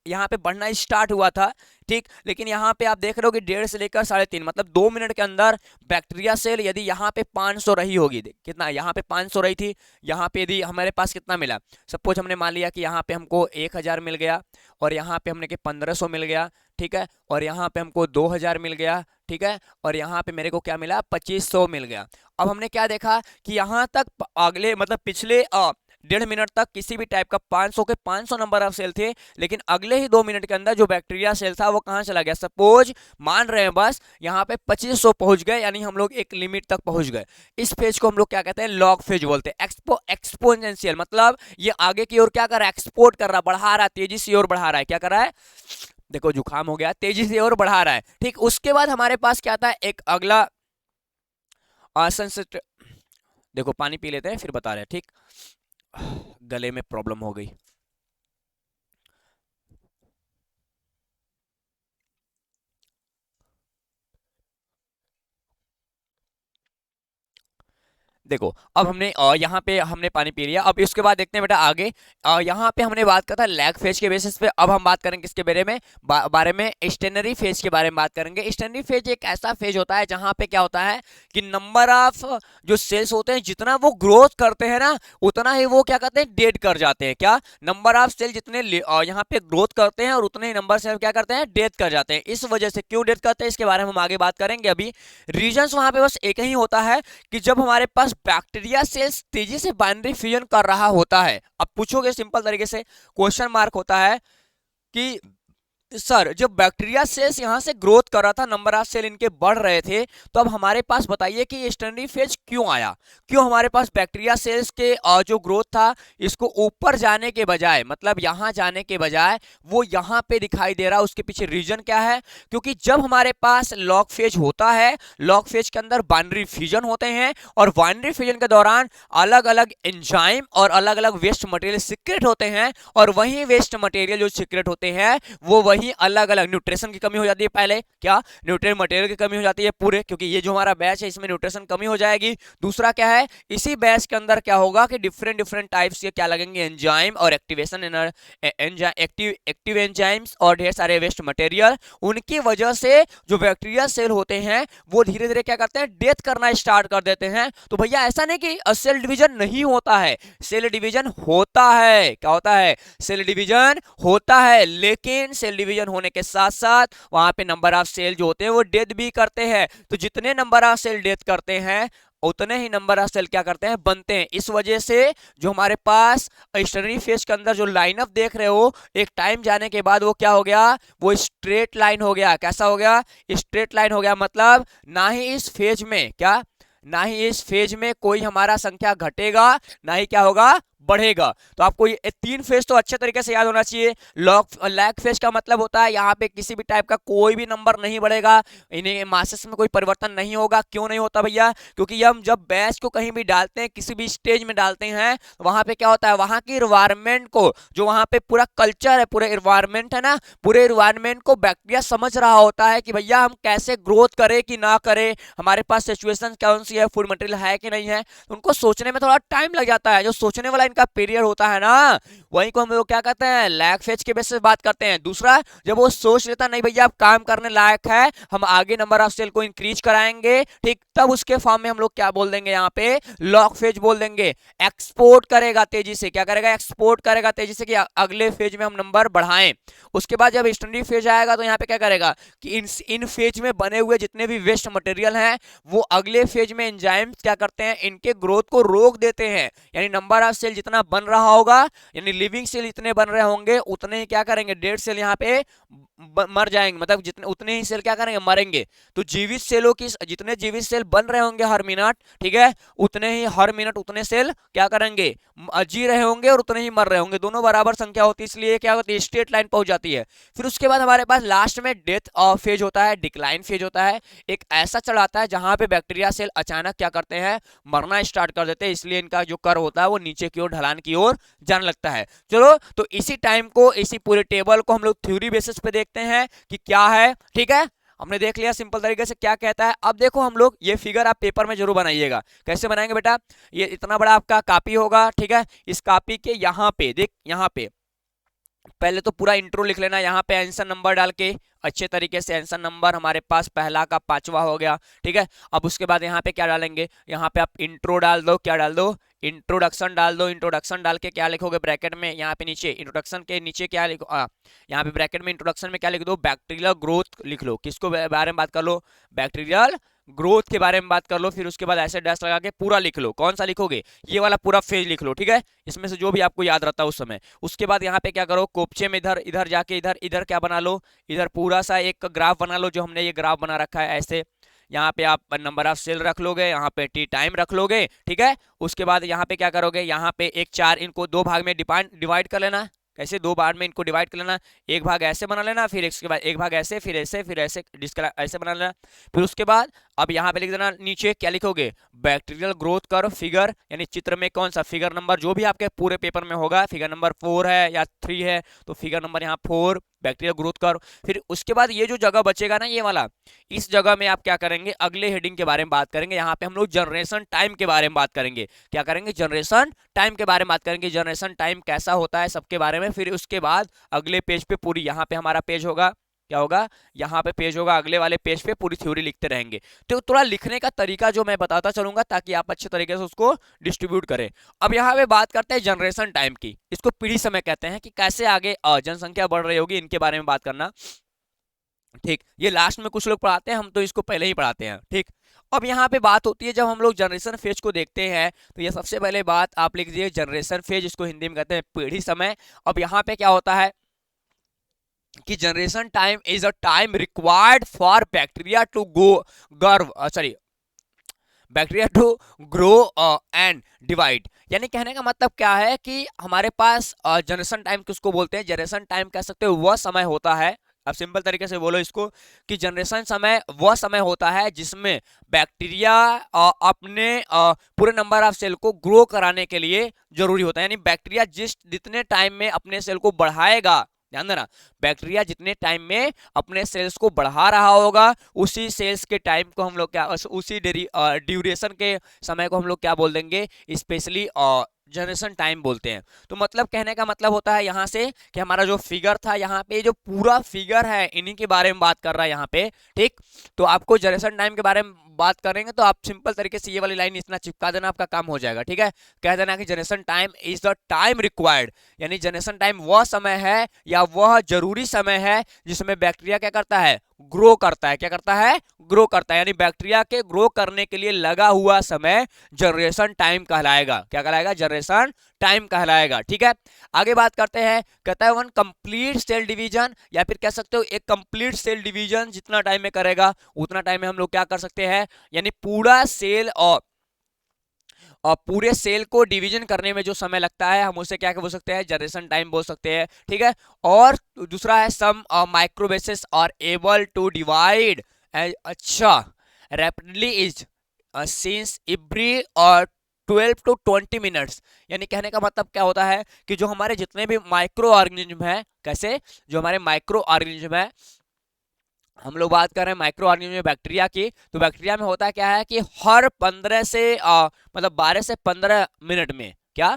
यहाँ पे बढ़ना स्टार्ट हुआ था, ठीक। लेकिन यहाँ पे आप देख रहे हो कि 1.5 से लेकर 3.5 मतलब 2 मिनट के अंदर बैक्टीरिया सेल यदि यहाँ पे 500 रही होगी, कितना, यहाँ पे 500 रही थी, यहाँ पे यदि हमारे पास कितना मिला, सपोज हमने मान लिया कि यहाँ पे हमको 1000 मिल गया और यहाँ पे हमने कि 1500 मिल गया, ठीक है, और यहाँ पे हमको 2000 मिल गया, ठीक है, और यहाँ पे मेरे को क्या मिला, 2500 मिल गया। अब हमने क्या देखा कि यहाँ तक अगले मतलब पिछले 1.5 मिनट तक किसी भी टाइप का 500 के 500 नंबर ऑफ सेल थे, लेकिन अगले ही 2 मिनट के अंदर जो बैक्टीरिया सेल था वो कहां चला गया, सपोज मान रहे हैं बस यहाँ पे 2500 पहुंच गए, यानी हम लोग एक लिमिट तक पहुंच गए। इस फेज को हम लोग क्या कहते हैं, लॉग फेज बोलते हैं। एक्सपोनेंशियल मतलब ये आगे की ओर क्या कर रहा है, एक्सपोर्ट कर रहा है, बढ़ा रहा है, तेजी से और बढ़ा रहा है, क्या कर रहा है, देखो जुकाम हो गया, तेजी से और बढ़ा रहा है, ठीक। उसके बाद हमारे पास क्या आता है, एक अगला देखो पानी पी लेते हैं फिर बता रहे हैं, ठीक, गले में प्रॉब्लम हो गई। देखो अब हमने यहाँ पे हमने पानी पी लिया। अब इसके बाद देखते हैं बेटा आगे। यहाँ पे हमने बात करा था लैग फेज के बेसिस पे। अब हम बात करेंगे किसके बारे में, बारे में स्टेनरी फेज के बारे में बात करेंगे। स्टेनरी फेज एक ऐसा फेज होता है जहाँ पे क्या होता है कि नंबर ऑफ जो सेल्स होते हैं जितना वो ग्रोथ करते हैं ना, उतना ही वो क्या करते हैं, डेड कर जाते हैं। क्या, नंबर ऑफ सेल जितने यहाँ पे ग्रोथ करते हैं और उतने ही नंबर से क्या करते हैं, डेथ कर जाते हैं। इस वजह से क्यों डेथ करते हैं इसके बारे में हम आगे बात करेंगे। अभी रीजंस वहां पे बस एक ही होता है कि जब हमारे पास बैक्टीरिया सेल्स तेजी से बाइनरी फ्यूजन कर रहा होता है। अब पूछोगे सिंपल तरीके से, क्वेश्चन मार्क होता है कि सर जब बैक्टीरिया सेल्स यहाँ से ग्रोथ कर रहा था, नंबर ऑफ सेल इनके बढ़ रहे थे, तो अब हमारे पास बताइए कि ये स्टेनरी फेज क्यों आया। क्यों हमारे पास बैक्टीरिया सेल्स के जो ग्रोथ था इसको ऊपर जाने के बजाय, मतलब यहाँ जाने के बजाय वो यहाँ पे दिखाई दे रहा, उसके पीछे रीजन क्या है। क्योंकि जब हमारे पास लॉग फेज होता है, लॉग फेज के अंदर बाइनरी फ्यूजन होते हैं और बाइनरी फ्यूजन के दौरान अलग अलग एंजाइम और अलग अलग वेस्ट मटेरियल सीक्रेट होते हैं, और वही वेस्ट मटेरियल जो सीक्रेट होते हैं वो वही अलग अलग न्यूट्रिशन की कमी हो जाती है। पहले क्या, न्यूट्रिएंट मटेरियल की कमी हो जाती है पूरे, क्योंकि ये जो हमारा बैच है इसमें न्यूट्रिशन कमी हो जाएगी। दूसरा क्या है, इसी बैच के अंदर क्या होगा कि डिफरेंट डिफरेंट टाइप्स के क्या लगेंगे, एंजाइम और एक्टिवेशन एक्टिव एंजाइम्स और ढेर सारे वेस्ट मटेरियल। उनकी वजह से जो बैक्टीरिया सेल होते हैं वो धीरे धीरे क्या करते हैं, डेथ करना स्टार्ट कर देते हैं। तो भैया ऐसा नहीं कि सेल डिवीजन नहीं होता है, सेल डिवीजन होता है। क्या होता है, सेल डिवीजन होता है, लेकिन सेल डिवीजन होने के साथ साथ वहां पे नंबर ऑफ सेल जो होते हैं वो डेथ भी करते हैं। तो जितने नंबर ऑफ सेल डेथ करते हैं उतने ही नंबर ऑफ सेल क्या करते हैं, बनते हैं। इस वजह से जो हमारे पास स्टेनरी फेज के अंदर जो लाइनअप देख रहे हो, एक टाइम जाने के बाद वो क्या हो गया, वो स्ट्रेट लाइन हो गया। कैसा हो गया, स्ट्रेट लाइन हो गया। मतलब ना ही इस फेज में क्या, ना ही इस फेज में कोई हमारा संख्या घटेगा, ना ही क्या होगा, बढ़ेगा। तो आपको ये तीन फेज तो अच्छे तरीके से याद होना चाहिए। लैग फेज का मतलब होता है यहाँ पे किसी भी टाइप का कोई भी नंबर नहीं बढ़ेगा, इन्हें मासेस में कोई परिवर्तन नहीं होगा। क्यों नहीं होता भैया, क्योंकि हम जब बैच को कहीं भी डालते हैं, किसी भी स्टेज में डालते हैं, वहां पे क्या होता है, वहां की इन्वायरमेंट को, जो वहां पे पूरा कल्चर है, पूरे इन्वायरमेंट है ना, पूरे इन्वायरमेंट को बैक्टीरिया समझ रहा होता है कि भैया हम कैसे ग्रोथ करें कि ना करें, हमारे पास सिचुएशन कौन सी है, फूड मटेरियल है कि नहीं है। उनको सोचने में थोड़ा टाइम लग जाता है। जो सोचने वाला इनका पीरियड होता है ना, वही को हम लोग क्या कहते हैं, लैग फेज के बेसिस बात करते हैं। दूसरा, जब वो सोच लेता नहीं भैया अब काम करने लायक है, हम आगे नंबर ऑफ सेल को इंक्रीज कराएंगे, ठीक, तब उसके फॉर्म में हम लोग क्या बोल देंगे, यहाँ पे लॉग फेज बोल देंगे। एक्सपोर्ट करेगा तेजी से, क्या करेगा, एक्सपोर्ट करेगा तेजी से कि अगले फेज में हम नंबर बढ़ाएं। उसके बाद जब स्टेनरी फेज आएगा तो यहाँ पे क्या करेगा कि इन फेज में बने हुए जितने भी वेस्ट मटेरियल हैं वो अगले फेज में एंजाइम्स क्या करते हैं, इनके ग्रोथ को रोक देते हैं। यानी नंबर ऑफ सेल जितना बन रहा होगा, यानी लिविंग सेल इतने बन रहे होंगे, उतने ही क्या करेंगे, डेड सेल यहाँ पे मर जाएंगे। मतलब जितने उतने ही सेल क्या करेंगे, मरेंगे। तो जीवित सेलों की, जितने जीवित सेल बन रहे होंगे हर मिनट, ठीक है, उतने ही हर मिनट उतने सेल क्या करेंगे, जी रहे होंगे और उतने ही मर रहे होंगे। दोनों बराबर संख्या होती है, इसलिए क्या होती है, स्ट्रेट लाइन पहुंच जाती है। फिर उसके बाद हमारे पास लास्ट में डेथ फेज होता है, डिक्लाइन फेज होता है। एक ऐसा चढ़ाता है जहां पे बैक्टीरिया सेल अचानक क्या करते हैं, मरना स्टार्ट कर देते हैं, इसलिए इनका जो कर्व होता है वो नीचे की ओर, ढलान की ओर जाने लगता है। चलो, तो इसी टाइम को, इसी पूरे टेबल को हम लोग थ्योरी बेसिस पे देखते हैं कि क्या है। ठीक है, हमने देख लिया सिंपल तरीके से क्या कहता है। अब देखो हम लोग, ये फिगर आप पेपर में जरूर बनाइएगा। कैसे बनाएंगे बेटा, ये इतना बड़ा आपका कॉपी होगा, ठीक है, इस कॉपी के यहाँ पे देख, यहाँ पे पहले तो पूरा इंट्रो लिख लेना, यहाँ पे आंसर नंबर डाल के अच्छे तरीके से। आंसर नंबर हमारे पास पहला का 5वां हो गया, ठीक है। अब उसके बाद यहाँ पे क्या डालेंगे, यहाँ पे आप इंट्रो डाल दो, क्या डाल दो, इंट्रोडक्शन डाल दो। इंट्रोडक्शन डाल के क्या लिखोगे ब्रैकेट में, यहाँ पे नीचे इंट्रोडक्शन के नीचे क्या लिखो, यहाँ पे ब्रैकेट में इंट्रोडक्शन में क्या लिख दो, बैक्टीरियल ग्रोथ लिख लो। किसको बारे में बात कर लो, बैक्टीरियल ग्रोथ के बारे में बात कर लो। फिर उसके बाद ऐसे डैश लगा के पूरा लिख लो। कौन सा लिखोगे, ये वाला पूरा फेज लिख लो, ठीक है, इसमें से जो भी आपको याद रहता है उस समय। उसके बाद यहाँ पे क्या करो, कोपचे में इधर इधर जाके इधर इधर क्या बना लो, इधर पूरा सा एक ग्राफ बना लो, जो हमने ये ग्राफ बना रखा है ऐसे। यहाँ पे आप नंबर ऑफ सेल रख लोगे, यहाँ पे टी टाइम रख लोगे, ठीक है। उसके बाद यहाँ पे क्या करोगे, यहाँ पे एक चार, इनको दो भाग में डिवाइड कर लेना। कैसे, दो बार में इनको डिवाइड कर लेना। एक भाग ऐसे बना लेना, फिर इसके बाद एक भाग ऐसे, फिर ऐसे, फिर ऐसे ऐसे बना लेना। फिर उसके बाद अब यहाँ पे लिख देना नीचे, क्या लिखोगे, बैक्टीरियल ग्रोथ कर्व फिगर, यानी चित्र में कौन सा फिगर नंबर जो भी आपके पूरे पेपर में होगा, फिगर नंबर 4 है या 3 है, तो फिगर नंबर यहाँ 4 बैक्टीरियल ग्रोथ कर्व। फिर उसके बाद ये जो जगह बचेगा ना ये वाला, इस जगह में आप क्या करेंगे, अगले हेडिंग के बारे में बात करेंगे। यहाँ पे हम लोग जनरेशन टाइम के बारे में बात करेंगे। क्या करेंगे, जनरेशन टाइम के बारे में बात करेंगे, जनरेशन टाइम कैसा होता है सबके बारे में। फिर उसके बाद अगले पेज पे पूरी, यहाँ पे हमारा पेज होगा, क्या होगा, यहाँ पे पेज होगा, अगले वाले पेज पे पूरी थ्योरी लिखते रहेंगे। तो थोड़ा लिखने का तरीका जो मैं बताता चलूंगा ताकि आप अच्छे तरीके से उसको डिस्ट्रीब्यूट करें। अब यहाँ पे बात करते हैं जनरेशन टाइम की, इसको पीढ़ी समय कहते हैं, कि कैसे आगे जनसंख्या बढ़ रही होगी इनके बारे में बात करना। ठीक, ये लास्ट में कुछ लोग पढ़ाते हैं, हम तो इसको पहले ही पढ़ाते हैं। ठीक, अब यहाँ पे बात होती है जब हम लोग जनरेशन फेज को देखते हैं, तो ये सबसे पहले बात आप लिख दीजिए जनरेशन फेज, इसको हिंदी में कहते हैं पीढ़ी समय। अब यहाँ पे क्या होता है कि generation time is a time required for bacteria to bacteria to grow and divide. यानी कहने का मतलब क्या है कि हमारे पास जनरेशन टाइम किसको बोलते हैं, जनरेशन टाइम कह सकते हो वह समय होता है, अब सिंपल तरीके से बोलो इसको, कि जनरेशन समय वह समय होता है जिसमें बैक्टीरिया अपने पूरे नंबर ऑफ सेल को ग्रो कराने के लिए जरूरी होता है। यानी बैक्टीरिया जितने टाइम में अपने सेल को बढ़ाएगा, ध्यान देना, बैक्टीरिया जितने टाइम में अपने सेल्स को बढ़ा रहा होगा, उसी सेल्स के टाइम को हम लोग क्या, उसी ड्यूरेशन के समय को हम लोग क्या बोल देंगे, स्पेशली जनरेशन टाइम बोलते हैं। तो मतलब कहने का मतलब होता है यहाँ से कि हमारा जो फिगर था, यहाँ पे जो पूरा फिगर है इन्हीं के बारे में बात कर रहा है यहाँ पे। ठीक, तो आपको जनरेशन टाइम के बारे में बात करेंगे तो आप सिंपल तरीके से ये वाली लाइन इतना चिपका देना, आपका काम हो जाएगा। ठीक है, कह देना कि generation time is the time required, यानी जनरेशन टाइम वह समय है या वह जरूरी समय है जिसमें बैक्टीरिया क्या करता है, ग्रो करता है। क्या करता है, ग्रो करता है, यानी बैक्टीरिया के ग्रो करने के लिए लगा हुआ समय जनरेशन टाइम कहलाएगा। क्या कहलाएगा, जनरेशन टाइम कहलाएगा। ठीक है, आगे बात करते हैं, कहता है वन कंप्लीट सेल डिवीजन, या फिर कह सकते हो एक कंप्लीट सेल डिवीजन जितना टाइम में करेगा उतना टाइम में हम लोग क्या कर सकते हैं, यानी पूरा सेल और पूरे सेल को डिवीजन करने में जो समय लगता है हम उसे क्या बोल सकते हैं, जनरेशन टाइम बोल सकते हैं। ठीक है, और दूसरा है सम माइक्रोबेसिस आर एबल टू डिवाइड अच्छा रैपिडली इज सिंस एवरी और 12 to 20 मिनट्स। यानी कहने का मतलब क्या होता है कि जो हमारे जितने भी माइक्रो ऑर्गेनिज्म है, कैसे, जो हमारे माइक्रो ऑर्गेनिज्म है, हम लोग बात कर रहे हैं माइक्रो ऑर्गेनिज्म में बैक्टीरिया की, तो बैक्टीरिया में होता क्या है कि हर 15 से मतलब 12 से 15 मिनट में, क्या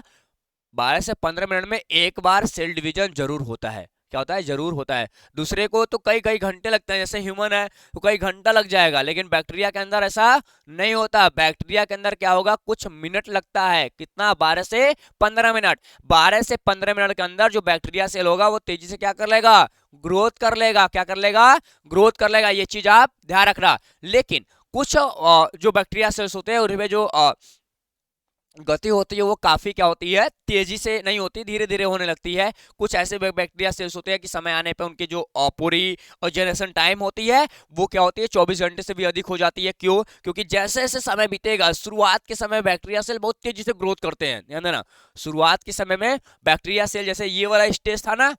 12 से 15 मिनट में एक बार सेल डिवीजन जरूर होता है। क्या होता है, जरूर होता है। दूसरे को तो कई कई घंटे लगते हैं, जैसे ह्यूमन है तो कई घंटा लग जाएगा, लेकिन बैक्टीरिया के अंदर ऐसा नहीं होता। बैक्टीरिया के अंदर क्या होगा, कुछ मिनट लगता है। कितना, 12 से 15 मिनट। 12 से 15 मिनट के अंदर जो बैक्टीरिया सेल होगा वो तेजी से क्या कर लेगा, ग्रोथ कर लेगा। क्या कर लेगा, ग्रोथ कर लेगा। ये चीज आप ध्यान रखना। लेकिन कुछ जो बैक्टीरिया सेल्स होते हैं उनमें जो गति होती है वो काफी क्या होती है, तेजी से नहीं होती, धीरे धीरे होने लगती है। कुछ ऐसे बैक्टीरिया सेल्स होते हैं कि समय आने पे उनकी जो पूरी जनरेशन टाइम होती है वो क्या होती है, 24 घंटे से भी अधिक हो जाती है। क्यों, क्योंकि जैसे जैसे समय बीतेगा, शुरुआत के समय बैक्टीरिया सेल बहुत तेजी से ग्रोथ करते हैं, ध्यान देना। शुरुआत के समय में बैक्टीरिया सेल, जैसे ये वाला स्टेज था ना,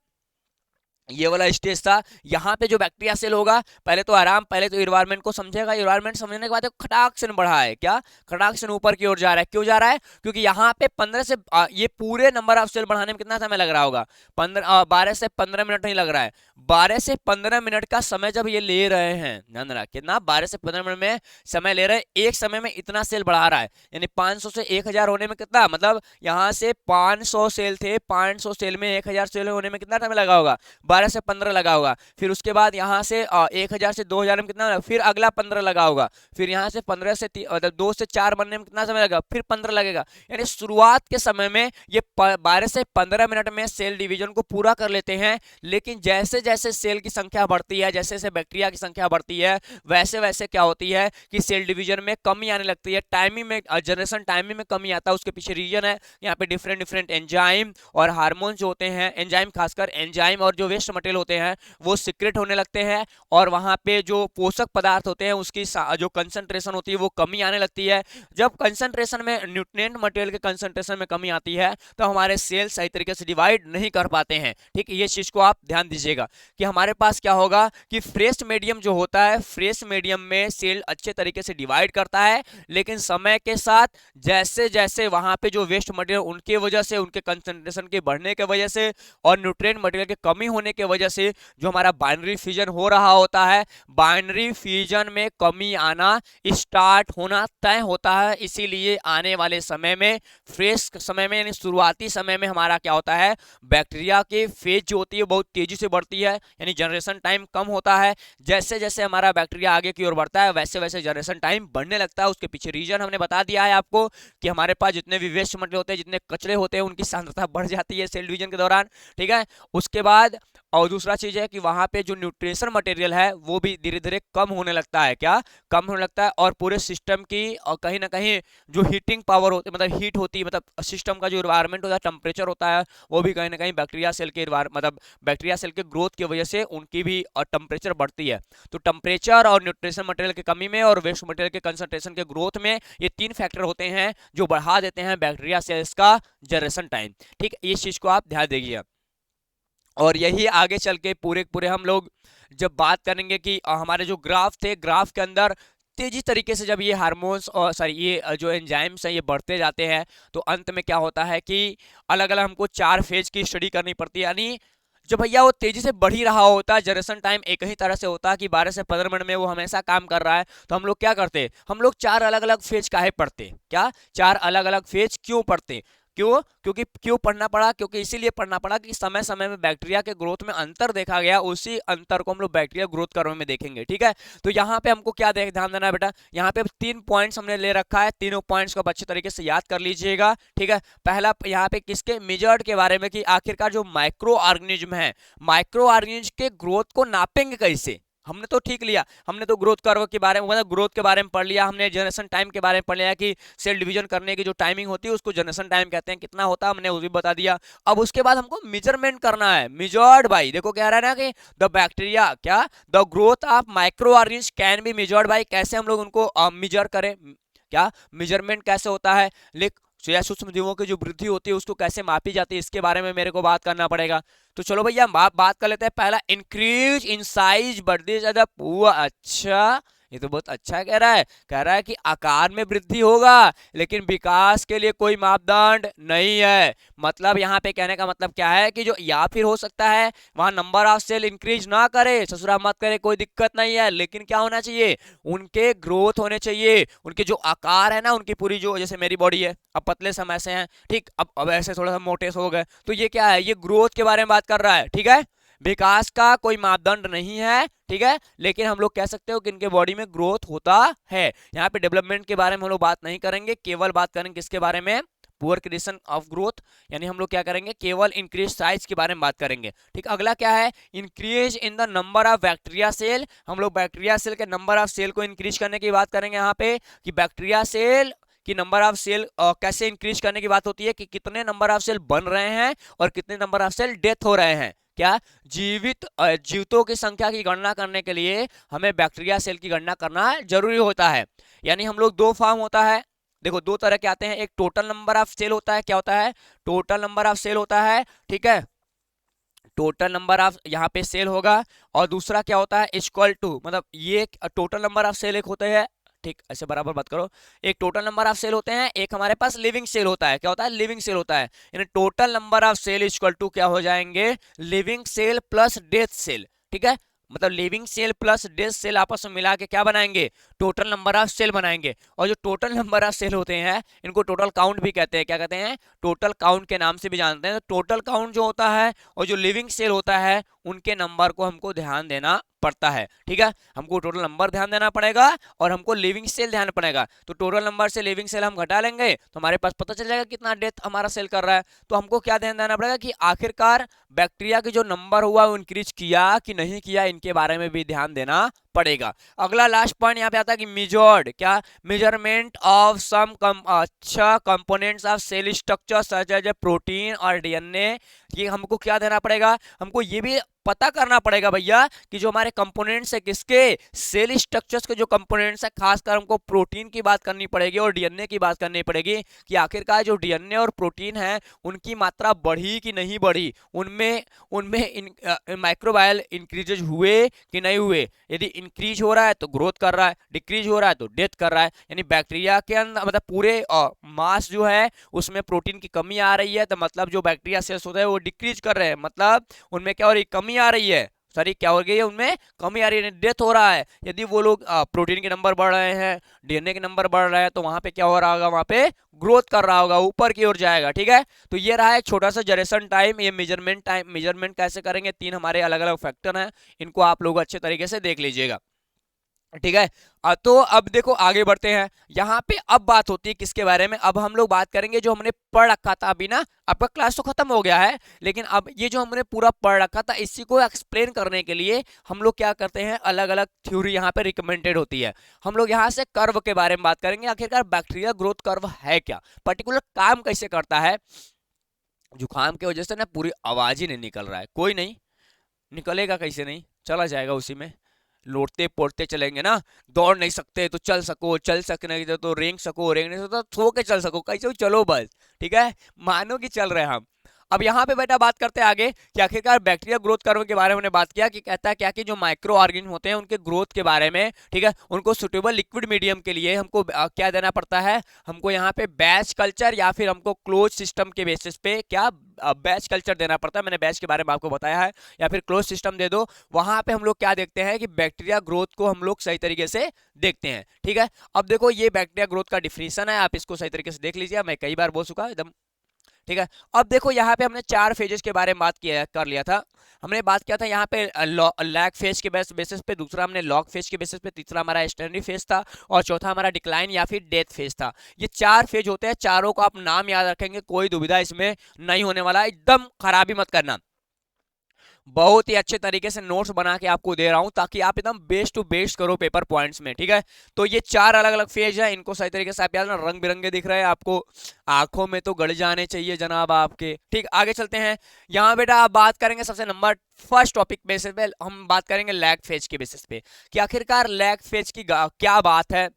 ये वाला स्टेज था, यहाँ पे जो बैक्टीरिया सेल होगा पहले तो आराम, पहले तो इन्वायरमेंट को समझेगा। इन्वायरमेंट समझने के बाद खटाक से बढ़ा है, क्या खटाक से ऊपर की ओर जा रहा है। क्यों जा रहा है, क्योंकि यहाँ पे 15 से ये पूरे नंबर ऑफ सेल बढ़ाने में कितना समय लग रहा होगा, 12 से 15 मिनट नहीं लग रहा है। 12 से 15 मिनट का समय जब ये ले रहे हैं, ध्यान रहा कितना, 12 से 15 मिनट में समय ले रहे हैं, एक समय में इतना सेल बढ़ा रहा है। यानी 500 से 1000 होने में कितना, मतलब यहाँ से 500 सेल थे, 500 सेल में 1000 सेल होने में कितना टाइम लगा होगा, 12 से 15 लगा होगा। फिर उसके बाद यहाँ से 1000 से 2000 में कितना, फिर अगला 15 लगा होगा। फिर यहाँ से 15 से 2 से 4 बनने में कितना समय लगा, फिर 15 लगेगा। यानी शुरुआत के समय में ये 12 से 15 मिनट में सेल डिवीजन को पूरा कर लेते हैं। लेकिन जैसे जैसे सेल की संख्या बढ़ती है, जैसे जैसे बैक्टीरिया की संख्या बढ़ती है, वैसे वैसे क्या होती है कि सेल डिवीजन में कमी आने लगती है, टाइमिंग में, जनरेशन टाइमिंग में कमी आता है। उसके पीछे रीजन है, यहाँ पे डिफरेंट डिफरेंट एंजाइम और हार्मोन जो होते हैं, एंजाइम खासकर एंजाइम और जो वे वेस्ट मटेरियल होते हैं वो सीक्रेट होने लगते हैं, और वहां पे जो पोषक पदार्थ होते हैं उसकी जो कंसंट्रेशन होती है वो कमी आने लगती है। जब कंसंट्रेशन में, न्यूट्रिएंट मटेरियल के कंसंट्रेशन में कमी आती है तो हमारे सेल सही तरीके से डिवाइड नहीं कर पाते हैं। ठीक है, ये चीज को आप ध्यान दीजिएगा कि हमारे पास क्या होगा कि फ्रेश मीडियम जो होता है, फ्रेश मीडियम में सेल अच्छे तरीके से डिवाइड करता है, लेकिन समय के साथ जैसे जैसे वहां पे जो वेस्ट मटेरियल उनके वजह से, उनके कंसंट्रेशन के बढ़ने की वजह से और न्यूट्रिएंट मटेरियल की कमी होने की वजह से जो हमारा बाइनरी फ्यूजन हो रहा होता है, बाइनरी फ्यूजन में कमी आना स्टार्ट होना तय होता है। इसीलिए आने वाले समय में, फ्रेश समय में यानी शुरुआती समय में हमारा क्या होता है, बैक्टीरिया की फेज जो होती है बहुत तेजी से बढ़ती है, यानी जनरेशन टाइम कम होता है। जैसे जैसे हमारा बैक्टीरिया आगे की ओर बढ़ता है वैसे वैसे जनरेशन टाइम बढ़ने लगता है। उसके पीछे रीजन हमने बता दिया है आपको कि हमारे पास जितने भी वेस्ट मटेरियल होते हैं, जितने कचरे होते हैं, उनकी सांद्रता बढ़ जाती है सेल डिवीजन के दौरान। ठीक है, उसके बाद और दूसरा चीज है कि वहां पे जो न्यूट्रिशन मटेरियल है वो भी धीरे धीरे कम होने लगता है। क्या कम होने लगता है, और पूरे सिस्टम की और कहीं ना कहीं जो हीटिंग पावर होती है, मतलब हीट होती है, मतलब सिस्टम का जो इन्वायरमेंट होता है, टेम्परेचर होता है, वो भी कहीं ना कहीं बैक्टीरिया सेल के मतलब बैक्टीरिया सेल के ग्रोथ की वजह से उनकी भी टेम्परेचर बढ़ती है। तो टेम्परेचर और न्यूट्रिशन मटेरियल की कमी में और वेस्ट मटेरियल के कंसंट्रेशन के ग्रोथ में ये तीन फैक्टर होते हैं जो बढ़ा देते हैं बैक्टीरिया सेल्स का जनरेशन टाइम। ठीक है, इस चीज को आप ध्यान दीजिए। और यही आगे चल के पूरे पूरे हम लोग जब बात करेंगे कि हमारे जो ग्राफ थे, ग्राफ के अंदर तेजी तरीके से जब ये हार्मोन्स और सॉरी ये जो एंजाइम्स हैं ये बढ़ते जाते हैं तो अंत में क्या होता है कि अलग अलग हमको 4 फेज की स्टडी करनी पड़ती है। यानी जब भैया वो तेजी से बढ़ ही रहा होता है, जनरेशन टाइम एक ही तरह से होता है कि 12 से 15 मिनट में वो हमेशा काम कर रहा है, तो हम लोग क्या करते, हम लोग 4 अलग अलग फेज काहे पढ़ते, क्या 4 अलग अलग फेज क्यों पढ़ते, क्यों, क्योंकि क्यों पढ़ना पड़ा, क्योंकि इसीलिए पढ़ना पड़ा कि समय समय में बैक्टीरिया के ग्रोथ में अंतर देखा गया, उसी अंतर को हम लोग बैक्टीरिया ग्रोथ कर्व में देखेंगे। ठीक है, तो यहाँ पे हमको क्या ध्यान देना है बेटा, यहाँ पे 3 पॉइंट्स हमने ले रखा है, तीनों पॉइंट्स को अच्छे तरीके से याद कर लीजिएगा। ठीक है, पहला यहाँ पे किसके, मेजर्ड के बारे में कि आखिरकार जो माइक्रो ऑर्गेनिज्म है, माइक्रो ऑर्गेनिज्म के ग्रोथ को नापेंगे कैसे। हमने तो ठीक लिया, हमने तो ग्रोथ कर्व के बारे में, मतलब ग्रोथ के बारे में पढ़ लिया, हमने जनरेशन टाइम के बारे में पढ़ लिया कि सेल डिवीजन करने की जो टाइमिंग होती है उसको जनरेशन टाइम कहते हैं, कितना होता है हमने वो भी बता दिया। अब उसके बाद हमको मेजरमेंट करना है, मेजर्ड बाय, देखो कह रहा है ना कि द बैक्टीरिया, क्या the growth of micro organism can be measured by, कैसे हम लोग उनको मेजर करें, क्या मेजरमेंट कैसे होता है, लिख सूक्ष्म जीवों की जो वृद्धि होती है उसको कैसे मापी जाती है, इसके बारे में मेरे को बात करना पड़ेगा। तो चलो भैया बात कर लेते हैं। पहला, इंक्रीज इन साइज बढ़ती ज्यादा हुआ, अच्छा ये तो बहुत अच्छा कह रहा है, कह रहा है कि आकार में वृद्धि होगा लेकिन विकास के लिए कोई मापदंड नहीं है। मतलब यहाँ पे कहने का मतलब क्या है कि जो, या फिर हो सकता है वहां नंबर ऑफ सेल इंक्रीज ना करे, ससुरा मत करे, कोई दिक्कत नहीं है, लेकिन क्या होना चाहिए, उनके ग्रोथ होने चाहिए, उनके जो आकार है ना, उनकी पूरी जो, जैसे मेरी बॉडी है, अब पतले समय से हैं, ठीक, अब ऐसे थोड़ा सा मोटे से हो गए, तो ये क्या है, ये ग्रोथ के बारे में बात कर रहा है। ठीक है, विकास का कोई मापदंड नहीं है, ठीक है, लेकिन हम लोग कह सकते हो कि इनके बॉडी में ग्रोथ होता है। यहाँ पे डेवलपमेंट के बारे में हम लोग बात नहीं करेंगे, केवल बात करेंगे किसके बारे में, पुअर क्रिएशन ऑफ ग्रोथ, यानी हम लोग क्या करेंगे, केवल इंक्रीज साइज के बारे में बात करेंगे। ठीक, अगला क्या है, increase in the number of bacteria cell, हम लोग बैक्टीरिया सेल के नंबर ऑफ सेल को इंक्रीज करने की बात करेंगे यहाँ पे, कि बैक्टीरिया सेल कि नंबर ऑफ सेल कैसे इंक्रीज करने की बात होती है, कि कितने नंबर ऑफ सेल बन रहे हैं और कितने नंबर ऑफ सेल डेथ हो रहे हैं। क्या जीवितों की संख्या की गणना करने के लिए हमें बैक्टीरिया सेल की गणना करना जरूरी होता है। यानी हम लोग 2 फॉर्म होता है, देखो 2 तरह के आते हैं, एक टोटल नंबर ऑफ सेल होता है, क्या होता है, टोटल नंबर ऑफ सेल होता है, ठीक है, टोटल नंबर ऑफ यहाँ पे सेल होगा, और दूसरा क्या होता है, इक्वल टू, मतलब ये टोटल नंबर ऑफ सेल एक होते हैं, ठीक, ऐसे बराबर बात करो, एक टोटल नंबर ऑफ सेल होते हैं, एक हमारे पास लिविंग सेल होता है, क्या होता है, लिविंग सेल होता है, यानी total number of cell equal to क्या हो जाएंगे, living cell plus death cell. ठीक है, मतलब living cell plus death cell आपस में मिला के क्या बनाएंगे, टोटल नंबर ऑफ सेल बनाएंगे। और जो टोटल नंबर ऑफ सेल होते हैं इनको टोटल काउंट भी कहते हैं, क्या कहते हैं, टोटल काउंट के नाम से भी जानते हैं। तो टोटल काउंट जो होता है और जो लिविंग सेल होता है उनके नंबर को हमको ध्यान देना पड़ता है। ठीक है, हमको टोटल नंबर ध्यान देना पड़ेगा और हमको लिविंग सेल ध्यान पड़ेगा। तो टोटल नंबर से लिविंग सेल हम घटा लेंगे तो हमारे पास पता चल जाएगा कितना डेथ हमारा सेल कर रहा है। तो हमको क्या ध्यान देना पड़ेगा कि आखिरकार बैक्टीरिया के जो नंबर हुआ वो इंक्रीज किया कि नहीं किया, इनके बारे में भी ध्यान देना पड़ेगा। अगला लास्ट पॉइंट यहाँ पे आता है कि मेजर्ड, क्या, मेजरमेंट ऑफ सम अच्छा components of cell structure such as protein और डीएनए। ये हमको क्या देना पड़ेगा, हमको ये भी पता करना पड़ेगा भैया कि जो हमारे कंपोनेंट्स है किसके, सेल स्ट्रक्चर्स के जो कंपोनेंट्स है, खासकर हमको प्रोटीन की बात करनी पड़ेगी और डीएनए की बात करनी पड़ेगी कि आखिरकार जो डीएनए और प्रोटीन है उनकी मात्रा बढ़ी कि नहीं बढ़ी, उनमें उनमें माइक्रोबायल इंक्रीजेज हुए कि नहीं हुए। यदि इंक्रीज हो रहा है तो ग्रोथ कर रहा है, डिक्रीज हो रहा है तो डेथ कर रहा है। यानी बैक्टीरिया के अंदर मतलब पूरे मास जो है उसमें प्रोटीन की कमी आ रही है, तो मतलब जो बैक्टीरिया सेल्स होते हैं वो डिक्रीज कर रहे हैं, मतलब उनमें क्या हो रही, कमी आ रही है। सॉरी, क्या हो गई है, उनमें कमी आ रही है, डेथ हो रहा है। यदि वो लोग प्रोटीन के नंबर बढ़ रहे हैं, डीएनए के नंबर बढ़ रहे हैं, तो वहां पे क्या हो रहा होगा, वहां पे ग्रोथ कर रहा होगा, ऊपर की ओर जाएगा। ठीक है, तो ये रहा एक छोटा सा जनरेशन टाइम। ये मेजरमेंट टाइम, मेजरमेंट कैसे करेंगे, 3 हमारे अलग अलग फैक्टर हैं, इनको आप लोग अच्छे तरीके से देख लीजिएगा। ठीक है, तो अब देखो आगे बढ़ते हैं। यहाँ पे अब बात होती है किसके बारे में, अब हम लोग बात करेंगे जो हमने पढ़ रखा था अभी ना, आपका क्लास तो खत्म हो गया है, लेकिन अब ये जो हमने पूरा पढ़ रखा था इसी को एक्सप्लेन करने के लिए हम लोग क्या करते हैं, अलग अलग थ्योरी यहाँ पे रिकमेंडेड होती है। हम लोग यहाँ से कर्व के बारे में बात करेंगे, आखिरकार बैक्टीरिया ग्रोथ कर्व है क्या, पर्टिकुलर काम कैसे करता है। जुकाम की वजह से ना पूरी आवाज ही नहीं निकल रहा है, कोई नहीं निकलेगा, कैसे नहीं चला जाएगा, उसी में लौटते पोड़ते चलेंगे ना। दौड़ नहीं सकते तो चल सको, चल सकने तो रेंग सको, रेंग नहीं सकते तो सो के चल सको, कैसे चलो बस। ठीक है, मानो कि चल रहे हैं हम। अब यहाँ पे बेटा बात करते हैं आगे कि आखिरकार बैक्टीरिया ग्रोथ कर्व के बारे में हमने बात किया कि कहता है क्या कि जो माइक्रो ऑर्गेनिज्म होते हैं उनके ग्रोथ के बारे में। ठीक है, उनको सुटेबल लिक्विड मीडियम के लिए हमको क्या देना पड़ता है, हमको यहाँ पे बैच कल्चर या फिर हमको क्लोज सिस्टम के बेसिस पे क्या बैच कल्चर देना पड़ता है। मैंने बैच के बारे में आपको बताया है, या फिर क्लोज सिस्टम दे दो। वहां पे हम लोग क्या देखते हैं कि बैक्टीरिया ग्रोथ को हम लोग सही तरीके से देखते हैं। ठीक है, अब देखो ये बैक्टीरिया ग्रोथ का डिफिनीशन है, आप इसको सही तरीके से देख लीजिए, मैं कई बार बोल चुका एकदम। ठीक है, अब देखो यहाँ पे हमने 4 फेजेस के बारे में बात किया कर लिया था। हमने बात किया था यहाँ पे लैग फेज के बेसिस पे, दूसरा हमने लॉग फेज के बेसिस पे, तीसरा हमारा स्टैंडरी फेज था, और चौथा हमारा डिक्लाइन या फिर डेथ फेज था। ये 4 फेज होते हैं, चारों को आप नाम याद रखेंगे, कोई दुविधा इसमें नहीं होने वाला, एकदम खराबी मत करना। बहुत ही अच्छे तरीके से नोट्स बना के आपको दे रहा हूं ताकि आप एकदम बेस्ट टू बेस्ट करो पेपर पॉइंट्स में। ठीक है, तो ये 4 अलग अलग फेज है, इनको सही तरीके से आप याद, रंग बिरंगे दिख रहे हैं आपको, आंखों में तो गड़ जाने चाहिए जनाब आपके। ठीक, आगे चलते हैं। यहाँ बेटा आप बात करेंगे सबसे नंबर फर्स्ट टॉपिक बेसिस पे, हम बात करेंगे लैग फेज के बेसिस पे कि आखिरकार लैग फेज की क्या बात है,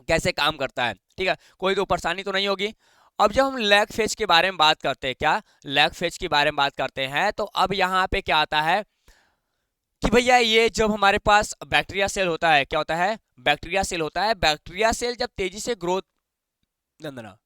कैसे काम करता है। ठीक है, कोई तो परेशानी तो नहीं होगी। अब जब हम लैग फेज के बारे में बात करते हैं, क्या लैग फेज के बारे में बात करते हैं, तो अब यहाँ पे क्या आता है कि भैया ये जब हमारे पास बैक्टीरिया सेल होता है, क्या होता है, बैक्टीरिया सेल होता है। बैक्टीरिया सेल जब तेजी से ग्रोथ, नंदना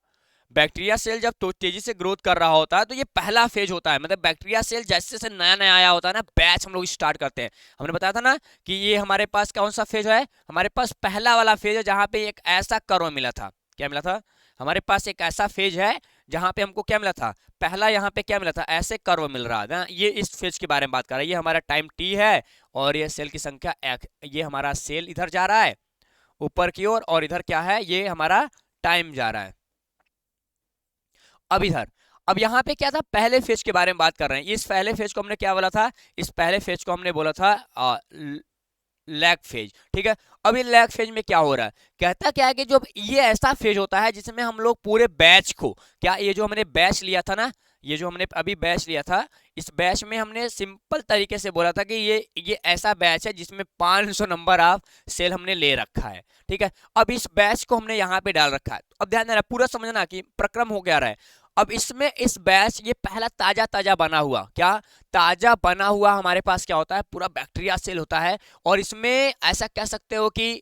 बैक्टीरिया सेल जब तो तेजी से ग्रोथ कर रहा होता है तो ये पहला फेज होता है। मतलब बैक्टीरिया सेल जैसे जैसे नया नया आया होता है ना, बैच हम लोग स्टार्ट करते हैं। हमने बताया था ना कि ये हमारे पास कौन सा फेज है, हमारे पास पहला वाला फेज है जहां पे एक ऐसा कर्व मिला था। क्या मिला था, हमारे पास एक ऐसा फेज है जहां पे हमको क्या मिला था, पहला यहाँ पे क्या मिला था, ऐसे कर्व मिल रहा था। ये इस फेज के बारे में बात कर रहा है। ये हमारा टाइम टी है और ये सेल की संख्या एक, ये हमारा सेल इधर जा रहा है ऊपर की ओर, और इधर क्या है, ये हमारा टाइम जा रहा है। अब इधर, अब यहाँ पे क्या था, पहले फेज के बारे में बात कर रहे हैं। इस पहले फेज को हमने क्या बोला था, इस पहले फेज को हमने बोला था लैग फेज। ठीक है, अब ये लैग फेज में क्या हो रहा है, कहता क्या है कि जब ये ऐसा फेज होता है जिसमें हम लोग पूरे बैच को, क्या ये जो हमने बैच लिया था ना, ये जो हमने अभी बैच लिया था, इस बैच में हमने सिंपल तरीके से बोला था कि ये ऐसा बैच है जिसमें 500 नंबर ऑफ सेल हमने ले रखा है। ठीक है, अब इस बैच को हमने यहाँ पे डाल रखा है। अब ध्यान देना, पूरा समझना कि प्रक्रम हो क्या रहा है। अब इसमें इस बैच ये पहला ताजा ताजा बना हुआ, क्या ताजा बना हुआ हमारे पास क्या होता है, पूरा बैक्टीरिया सेल होता है। और इसमें ऐसा कह सकते हो कि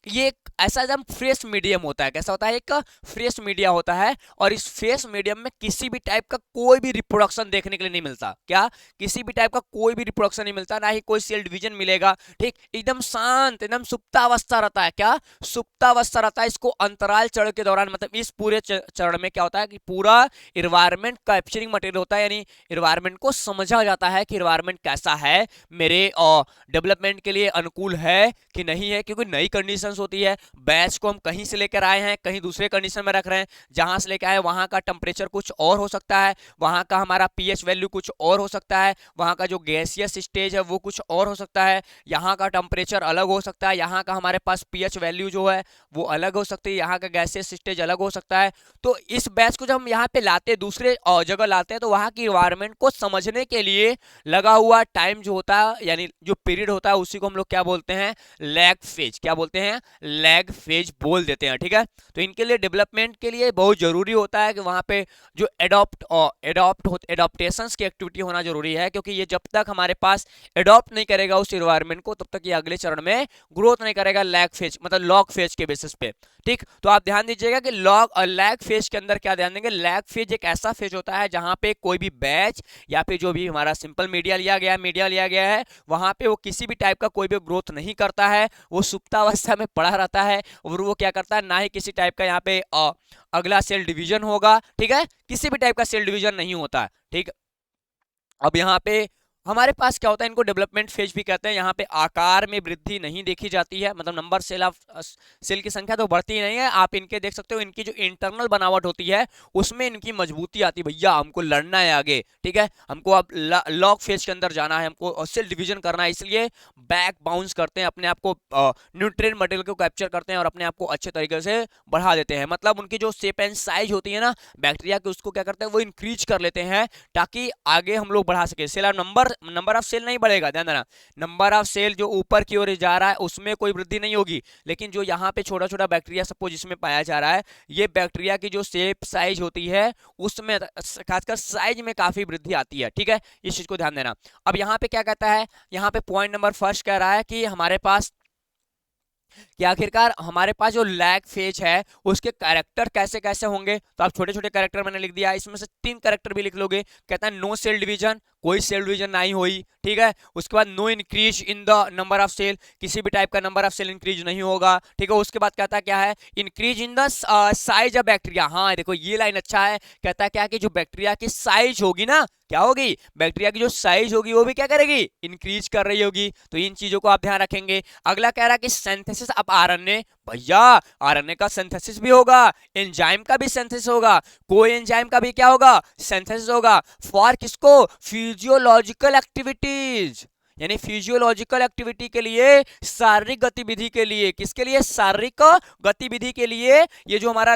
ये एक ऐसा एकदम फ्रेश मीडियम होता है। कैसा होता है, एक फ्रेश मीडिया होता है, और इस फ्रेश मीडियम में किसी भी टाइप का कोई भी रिप्रोडक्शन देखने के लिए नहीं मिलता। क्या, किसी भी टाइप का कोई भी रिप्रोडक्शन नहीं मिलता, ना ही कोई सेल डिवीजन मिलेगा। ठीक, एकदम शांत, एकदम सुप्तावस्था रहता है। क्या, सुप्तावस्था रहता है। इसको अंतराल चरण के दौरान, मतलब इस पूरे चरण में क्या होता है कि पूरा इन्वायरमेंट कैप्चरिंग मटेरियल होता है, यानी इन्वायरमेंट को समझा जाता है कि इन्वायरमेंट कैसा है, मेरे डेवलपमेंट के लिए अनुकूल है कि नहीं है, क्योंकि नई कंडीशंस होती है। बैच को हम कहीं से लेकर आए हैं, कहीं दूसरे कंडीशन में रख रहे हैं, जहां से लेकर आए वहां का टेम्परेचर कुछ और हो सकता है, वहां का हमारा पीएच वैल्यू कुछ और हो सकता है, वहां का जो गैसियस स्टेज है वो कुछ और हो सकता है, यहाँ का टेम्परेचर अलग हो सकता है, यहाँ का हमारे पास पीएच वैल्यू जो है वो अलग हो सकती है, यहाँ का गैसियस स्टेज अलग हो सकता है। तो इस बैच को जब हम यहाँ पे लाते हैं, दूसरे जगह लाते हैं, तो वहाँ की इन्वायरमेंट को समझने के लिए लगा हुआ टाइम जो होता है, यानी जो पीरियड होता है, उसी को हम लोग क्या बोलते हैं, लैग फेज। क्या बोलते हैं, लैग फेज बोल देते हैं। ठीक है, तो इनके लिए डेवलपमेंट के लिए बहुत जरूरी होता है कि वहां पे जो एडॉप्टेशंस की एक्टिविटी होना जरूरी है, क्योंकि ये जब तक हमारे पास एडॉप्ट नहीं करेगा उस इन्वायरमेंट को, तब तक ये अगले चरण में ग्रोथ नहीं करेगा लैग फेज मतलब लॉग फेज के बेसिस पे। ठीक, तो आप ध्यान दीजिएगा कि लॉग और लैग फेज के अंदर क्या ध्यान देंगे, लैग फेज एक ऐसा फेज होता है जहां पे कोई भी बैच या फिर जो भी हमारा सिंपल मीडिया लिया गया है, वहां पे वो किसी भी टाइप का कोई भी ग्रोथ नहीं करता है, वो सुप्तावस्था में पड़ा रहता है, और वो क्या करता है, ना ही किसी टाइप का यहाँ पे अगला सेल डिवीजन होगा। ठीक है, किसी भी टाइप का सेल डिवीजन नहीं होता। ठीक, अब यहाँ पे हमारे पास क्या होता है, इनको डेवलपमेंट फेज भी कहते हैं। यहाँ पे आकार में वृद्धि नहीं देखी जाती है, मतलब नंबर सेल ऑफ सेल की संख्या तो बढ़ती ही नहीं है। आप इनके देख सकते हो, इनकी जो इंटरनल बनावट होती है उसमें इनकी मजबूती आती है। भैया हमको लड़ना है आगे, ठीक है, हमको अब लॉग फेज के अंदर जाना है, हमको सेल डिवीजन करना है, इसलिए बैक बाउंस करते हैं, अपने आप को न्यूट्रिएंट मटेरियल को कैप्चर करते हैं और अपने आप को अच्छे तरीके से बढ़ा देते हैं। मतलब उनकी जो शेप एंड साइज होती है ना बैक्टीरिया की, उसको क्या करते हैं, वो इंक्रीज कर लेते हैं ताकि आगे हम लोग बढ़ा सके। सेल नंबर ऑफ सेल नहीं बढ़ेगा, ध्यान देना, नंबर ऑफ सेल जो ऊपर की ओर जा रहा है उसमें कोई वृद्धि नहीं होगी, लेकिन जो यहाँ पे छोटा छोटा बैक्टीरिया सपोज इसमें पाया जा रहा है, ये बैक्टीरिया की जो शेप साइज होती है उसमें खासकर साइज में काफी वृद्धि आती है। ठीक है, इस चीज को ध्यान देना। अब यहाँ पे क्या कहता है, यहाँ पे पॉइंट नंबर फर्स्ट कह रहा है कि हमारे पास कि आखिरकार हमारे पास जो लैग फेज है उसके कैरेक्टर कैसे कैसे होंगे। तो आप छोटे छोटे कैरेक्टर मैंने लिख दिया, इसमें से 3 कैरेक्टर भी लिख लोगे। कहता है नो सेल डिवीजन, कोई सेल डिवीजन नहीं हुई। ठीक है, उसके बाद no increase in the number of cell, किसी भी टाइप का नंबर ऑफ सेल इंक्रीज नहीं होगा। ठीक है, उसके बाद कहता है क्या है, increase in the size of bacteria. हाँ देखो ये लाइन अच्छा है, कहता है क्या कि जो बैक्टीरिया की साइज होगी ना, क्या होगी, बैक्टीरिया की जो साइज होगी वो भी क्या करेगी, इंक्रीज कर रही होगी। तो इन चीजों को आप ध्यान रखेंगे। अगला कह रहा है कि सिंथेसिस ऑफ आरएनए, भैया आरएनए का सिंथेसिस भी होगा, एंजाइम का भी सिंथेसिस होगा, कोई एंजाइम का भी क्या होगा, सिंथेसिस होगा। फॉर किसको, फिजियोलॉजिकल एक्टिविटीज, यानी फिजियोलॉजिकल एक्टिविटी के लिए, शारीरिक गतिविधि के लिए, किसके लिए, शारीरिक गतिविधि के लिए। ये जो हमारा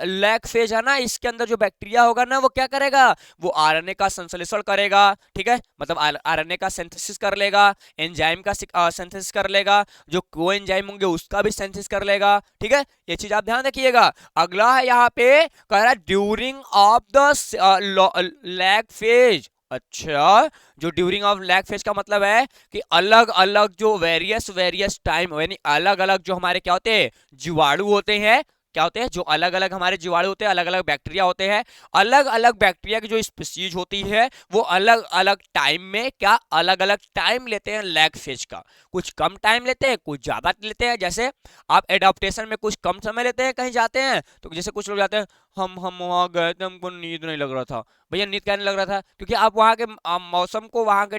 लैग फेज है ना, इसके अंदर जो बैक्टीरिया होगा ना, वो क्या करेगा, वो आरएनए का संश्लेषण करेगा। ठीक है, मतलब आरएनए का सिंथेसिस कर लेगा, एंजाइम का सिंथेसिस कर लेगा, जो कोएंजाइम होंगे उसका भी सिंथेसिस कर लेगा। ठीक है, ये चीज आप ध्यान रखिएगा। अगला है यहाँ पे कह रहा है during of the lag phase. अच्छा, जो ड्यूरिंग ऑफ लैग फेज का मतलब है कि अलग अलग जो वेरियस टाइम, यानी अलग अलग जो हमारे क्या होते हैं, जीवाणु होते हैं, क्या होते हैं, जो अलग अलग हमारे जीवाणु होते हैं, अलग अलग बैक्टीरिया होते हैं, अलग अलग बैक्टीरिया की जो स्पीशीज होती है वो अलग अलग टाइम में क्या, अलग अलग टाइम लेते हैं लैग फेज का। कुछ कम टाइम लेते हैं, कुछ ज्यादा लेते हैं। जैसे आप एडाप्टेशन में कुछ कम समय लेते हैं, कहीं जाते हैं तो जैसे कुछ लोग जाते हैं, हम वहां गए थे, हमको नींद नहीं लग रहा था। भैया नींद क्या नहीं लग रहा था, क्योंकि आप वहां के मौसम को, वहां के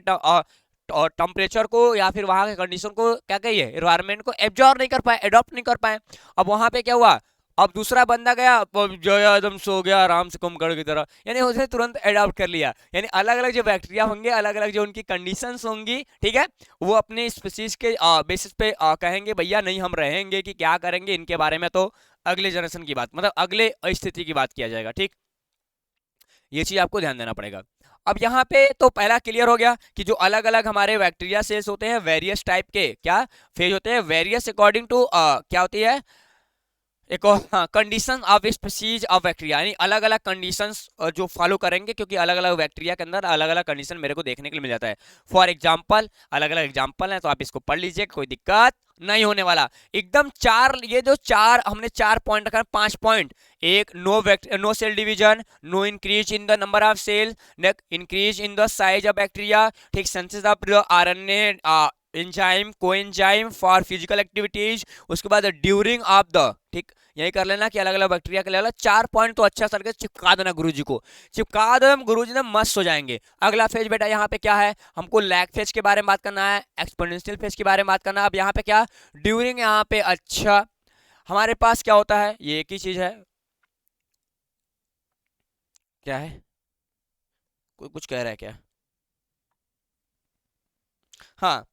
और टेम्परेचर को या फिर वहां के कंडीशन को क्या कहिए, एनवायरनमेंट को एब्जॉर्ब नहीं कर पाए, एडॉप्ट नहीं कर पाए। अब वहां पे क्या हुआ, अब दूसरा बंदा गया, जो एकदम सो गया आराम से कुंभकर्ण की तरह, यानी उसने तुरंत अडॉप्ट कर लिया। यानी अलग अलग जो बैक्टीरिया होंगे, अलग अलग जो उनकी कंडीशंस होंगी, ठीक है, वो अपने स्पीशीज के बेसिस पे कहेंगे भैया नहीं हम रहेंगे, कि क्या करेंगे इनके बारे में तो अगले जनरेशन की बात, मतलब अगले स्थिति की बात किया जाएगा। ठीक, ये चीज आपको ध्यान देना पड़ेगा। अब यहाँ पे तो पहला क्लियर हो गया कि जो अलग अलग हमारे बैक्टीरिया सेल्स होते हैं, वेरियस टाइप के क्या फेज होते हैं, वेरियस अकॉर्डिंग टू क्या होती है, एक और condition of species of bacteria, यानी अलग अलग कंडीशंस जो फॉलो करेंगे, क्योंकि अलग अलग बैक्टीरिया के अंदर अलग अलग कंडीशन मेरे को देखने के लिए मिल जाता है। फॉर एग्जांपल, अलग अलग एग्जांपल है, तो आप इसको पढ़ लीजिए, कोई दिक्कत नहीं होने वाला एकदम। चार, ये जो चार हमने 4 पॉइंट रखा, 5 पॉइंट, एक no cell division, no increase in the number of cell, increase in the size of bacteria, ठीक, synthesis of RNA, enzyme, coenzyme for physical activities, उसके बाद ड्यूरिंग ऑफ द, ठीक, यही कर लेना कि अलग अलग बैक्टीरिया के लिए 4 पॉइंट तो अच्छा करके चिपका देना गुरुजी को, चिपका दो, गुरुजी ने मस्त हो जाएंगे। अगला फेज बेटा यहाँ पे क्या है, हमको लैग फेज के बारे में बात करना है, एक्सपोनेंशियल फेज के बारे में बात करना है। अब यहाँ पे क्या, ड्यूरिंग यहाँ पे, अच्छा हमारे पास क्या होता है, ये एक ही चीज है, क्या है, कोई कुछ कह रहा है क्या? हाँ,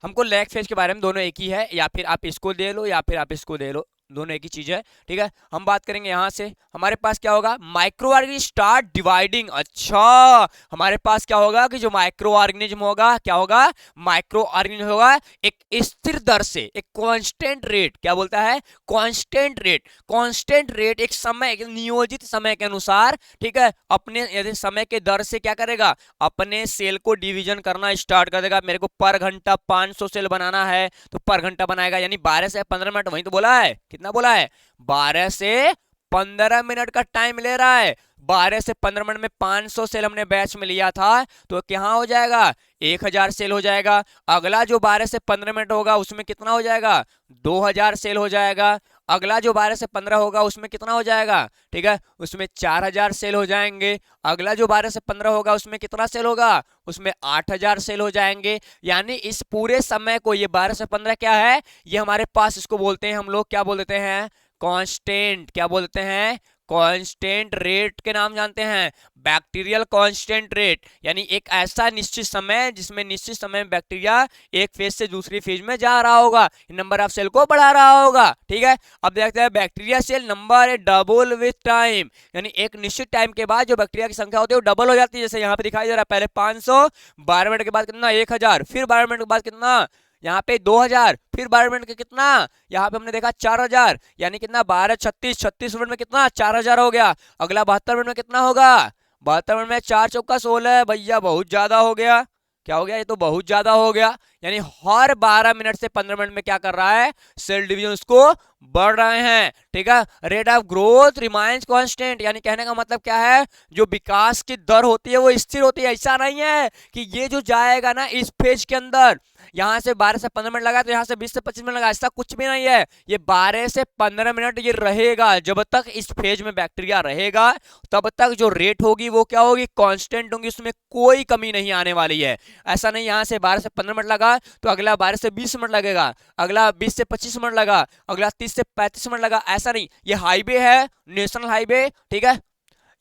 हमको लैग फेज के बारे में, दोनों एक ही है, या फिर आप इसको दे लो या फिर आप इसको दे लो, दोनों एक ही चीज है। ठीक है, हम बात करेंगे यहां से, हमारे पास क्या होगा, माइक्रो ऑर्गेनिज्म स्टार्ट डिवाइडिंग। अच्छा, हमारे पास क्या होगा कि जो माइक्रो ऑर्गेनिज्म होगा, क्या होगा, माइक्रो ऑर्गेनिज्म होगा एक स्थिर दर से, एक कांस्टेंट रेट, क्या बोलता है, कांस्टेंट रेट, कांस्टेंट रेट, एक समय, एक नियोजित समय के अनुसार, ठीक है, अपने यदि समय के दर से क्या करेगा, अपने सेल को डिवीजन करना स्टार्ट कर देगा। मेरे को पर घंटा 500 सेल बनाना है तो पर घंटा बनाएगा, यानी 12 से 15 मिनट, वही तो बोला है, कितना बोला है, 12 से 15 मिनट का टाइम ले रहा है। 12 से 15 मिनट में 500 सेल हमने बैच में लिया था, तो क्या हो जाएगा, 1000 सेल हो जाएगा। अगला जो 12 से 15 मिनट होगा उसमें कितना हो जाएगा, 2000 सेल हो जाएगा। अगला जो 12 से 15 होगा उसमें कितना हो जाएगा, ठीक है, उसमें 4000 सेल हो जाएंगे। अगला जो 12 से 15 होगा उसमें कितना सेल होगा, उसमें 8000 सेल हो जाएंगे। यानी इस पूरे समय को, ये 12 से 15 क्या है, ये हमारे पास, इसको बोलते हैं हम लोग, क्या बोल देते हैं, कांस्टेंट, क्या बोलते हैं, कांस्टेंट रेट के नाम जानते हैं, बैक्टीरियल कांस्टेंट रेट, यानी एक ऐसा निश्चित समय जिसमें निश्चित समय में बैक्टीरिया एक फेज से दूसरी फेज में जा रहा होगा, नंबर ऑफ सेल को बढ़ा रहा होगा। ठीक है, अब देखते हैं बैक्टीरिया सेल नंबर है डबल विथ टाइम, यानी एक निश्चित टाइम के बाद जो बैक्टीरिया की संख्या होती है वो डबल हो जाती है। जैसे यहाँ पे दिखाई दे रहा है, पहले 500, 12 मिनट के बाद कितना, 1000, फिर 12 मिनट के बाद कितना, यहाँ पे 2000, फिर 12 मिनट के कितना, यहाँ पे हमने देखा 4000, यानी कितना, 12 36, 36 मिनट में कितना, 4000 हो गया। अगला 72 मिनट में कितना होगा, 72 मिनट में 4 चौका 16, भैया बहुत ज्यादा हो गया, क्या हो गया, ये तो बहुत ज्यादा हो गया। यानी हर 12 मिनट से 15 मिनट में क्या कर रहा है, सेल डिवीजन उसको बढ़ रहे हैं। ठीक है, rate of growth remains constant, यानी कहने का मतलब क्या है, जो विकास की दर होती है वो स्थिर होती है। ऐसा नहीं है कि ये जो जाएगा ना इस फेज के अंदर, यहाँ से 12 से 15 मिनट लगा तो यहाँ से 20 से 25 मिनट लगा, ऐसा कुछ भी नहीं है। ये 12 से 15 मिनट ये रहेगा, जब तक इस फेज में बैक्टीरिया रहेगा तब तक जो रेट होगी वो क्या होगी, कांस्टेंट होगी, उसमें कोई कमी नहीं आने वाली है। ऐसा नहीं यहाँ से 12 से 15 मिनट लगा तो अगला 12 से 20 मिनट लगेगा, अगला 20 से 25 मिनट लगा, अगला 30 से 35 मिनट लगा, ऐसा नहीं। ये हाईवे है, नेशनल हाईवे, ठीक है,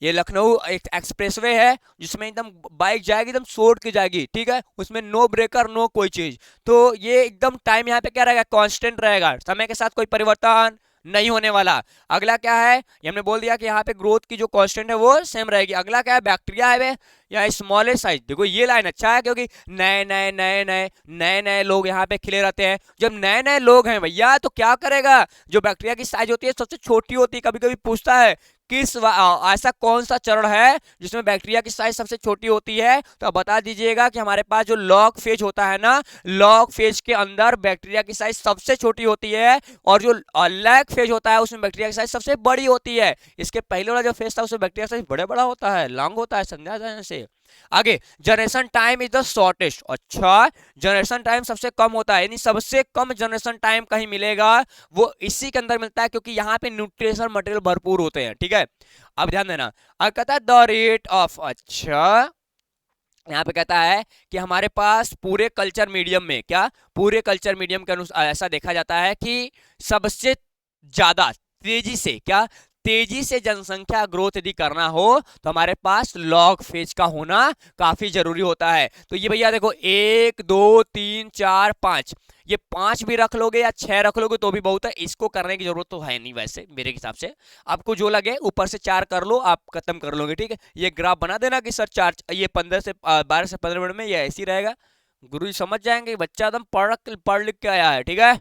ये लखनऊ एक एक्सप्रेसवे है जिसमें एकदम बाइक जाएगी, एकदम शॉर्ट की जाएगी, ठीक है, उसमें नो ब्रेकर, नो कोई चीज, तो ये एकदम टाइम यहाँ पे क्या रहेगा, कांस्टेंट रहेगा, समय के साथ कोई परिवर्तन नहीं होने वाला। अगला क्या है, ये हमने बोल दिया कि यहाँ पे ग्रोथ की जो कांस्टेंट है वो सेम रहेगी। अगला क्या है, बैक्टीरिया है या स्मॉलेस्ट साइज। देखो ये लाइन अच्छा है क्योंकि नए नए नए नए नए नए लोग यहाँ पे खिले रहते हैं। जब नए नए लोग हैं भैया तो क्या करेगा, जो बैक्टीरिया की साइज होती है सबसे छोटी होती है, कभी कभी पूछता है किस ऐसा कौन सा चरण है जिसमें बैक्टीरिया की साइज सबसे छोटी होती है, तो आप बता दीजिएगा कि हमारे पास जो लॉग फेज होता है ना, लॉग फेज के अंदर बैक्टीरिया की साइज सबसे छोटी होती है, और जो लैग फेज होता है उसमें बैक्टीरिया की साइज सबसे बड़ी होती है। इसके पहले वाला जो फेज था उसमें बैक्टीरिया साइज बड़ा बड़ा होता है, लॉन्ग होता है, समझा जाने से। आगे, generation time is the shortest. अच्छा, जनरेशन टाइम सबसे कम होता है, यानी सबसे कम जनरेशन टाइम कहीं मिलेगा वो इसी के अंदर मिलता है, क्योंकि यहाँ पे न्यूट्रिशन मटेरियल भरपूर होते हैं। ठीक है, अब ध्यान देना, अब कहता है द रेट ऑफ, अच्छा यहाँ पे कहता है कि हमारे पास पूरे कल्चर मीडियम में, क्या पूरे कल्चर मीडियम के अनुसार ऐसा देखा जाता है कि सबसे ज्यादा तेजी से, क्या तेजी से जनसंख्या ग्रोथ यदि करना हो तो हमारे पास लॉग फेज का होना काफी जरूरी होता है। तो ये भैया देखो 1 2 3 4 5, ये 5 भी रख लोगे या 6 रख लोगे तो भी बहुत है, इसको करने की जरूरत तो है नहीं वैसे मेरे हिसाब से। आपको जो लगे ऊपर से 4 कर लो, आप खत्म कर लोगे। ठीक है, ये ग्राफ बना देना कि सर 4, ये 15 से 12 से 15 मिनट में ये ऐसे ही रहेगा, गुरु जी समझ जाएंगे बच्चा एकदम पढ़ लिख के आया है। ठीक है,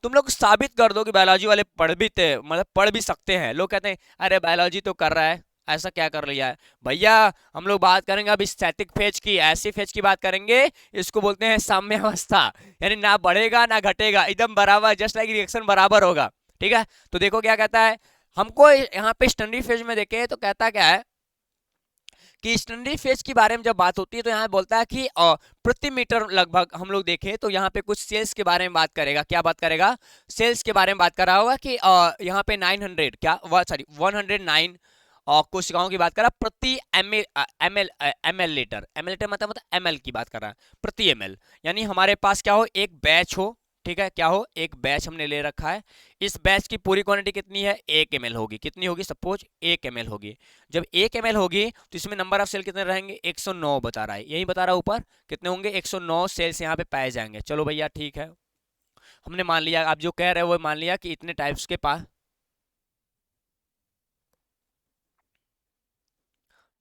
तुम लोग साबित कर दो कि बायोलॉजी वाले पढ़ भी थे, मतलब पढ़ भी सकते हैं। लोग कहते हैं अरे बायोलॉजी तो कर रहा है, ऐसा क्या कर लिया है भैया। हम लोग बात करेंगे अब स्टैटिक फेज की, ऐसी फेज की बात करेंगे, इसको बोलते हैं साम्य अवस्था, यानी ना बढ़ेगा ना घटेगा, एकदम बराबर, जस्ट लाइक रिएक्शन बराबर होगा। ठीक है, तो देखो क्या कहता है, हमको यहाँ पे स्टैंडर्ड फेज में देखे तो कहता क्या है कि स्टैंडर्ड फेज के बारे में जब बात होती है तो यहाँ बोलता है कि प्रति मीटर लगभग हम लोग देखें तो यहाँ पे कुछ सेल्स के बारे में बात करेगा। क्या बात करेगा, सेल्स के बारे में बात कर रहा होगा कि यहाँ पे 900 क्या सॉरी 109 कोशिकाओं की बात कर रहा है प्रति M L litre, M L litre मतलब एम एल की बात कर रहा है, प्रति एम एल, यानी हमारे पास क्या हो, एक बैच हो, ठीक है, क्या हो, एक बैच हमने ले रखा है। इस बैच की पूरी क्वांटिटी कितनी है, 1 ml होगी। कितनी होगी, सपोज 1 ml होगी। जब 1 ml होगी तो इसमें नंबर ऑफ सेल कितने रहेंगे, 109 बता रहा है, यही बता रहा है ऊपर, कितने होंगे, 109 सेल्स यहाँ पे पाए जाएंगे। चलो भैया ठीक है, हमने मान लिया, आप जो कह रहे हो वो मान लिया कि इतने टाइप्स के पास,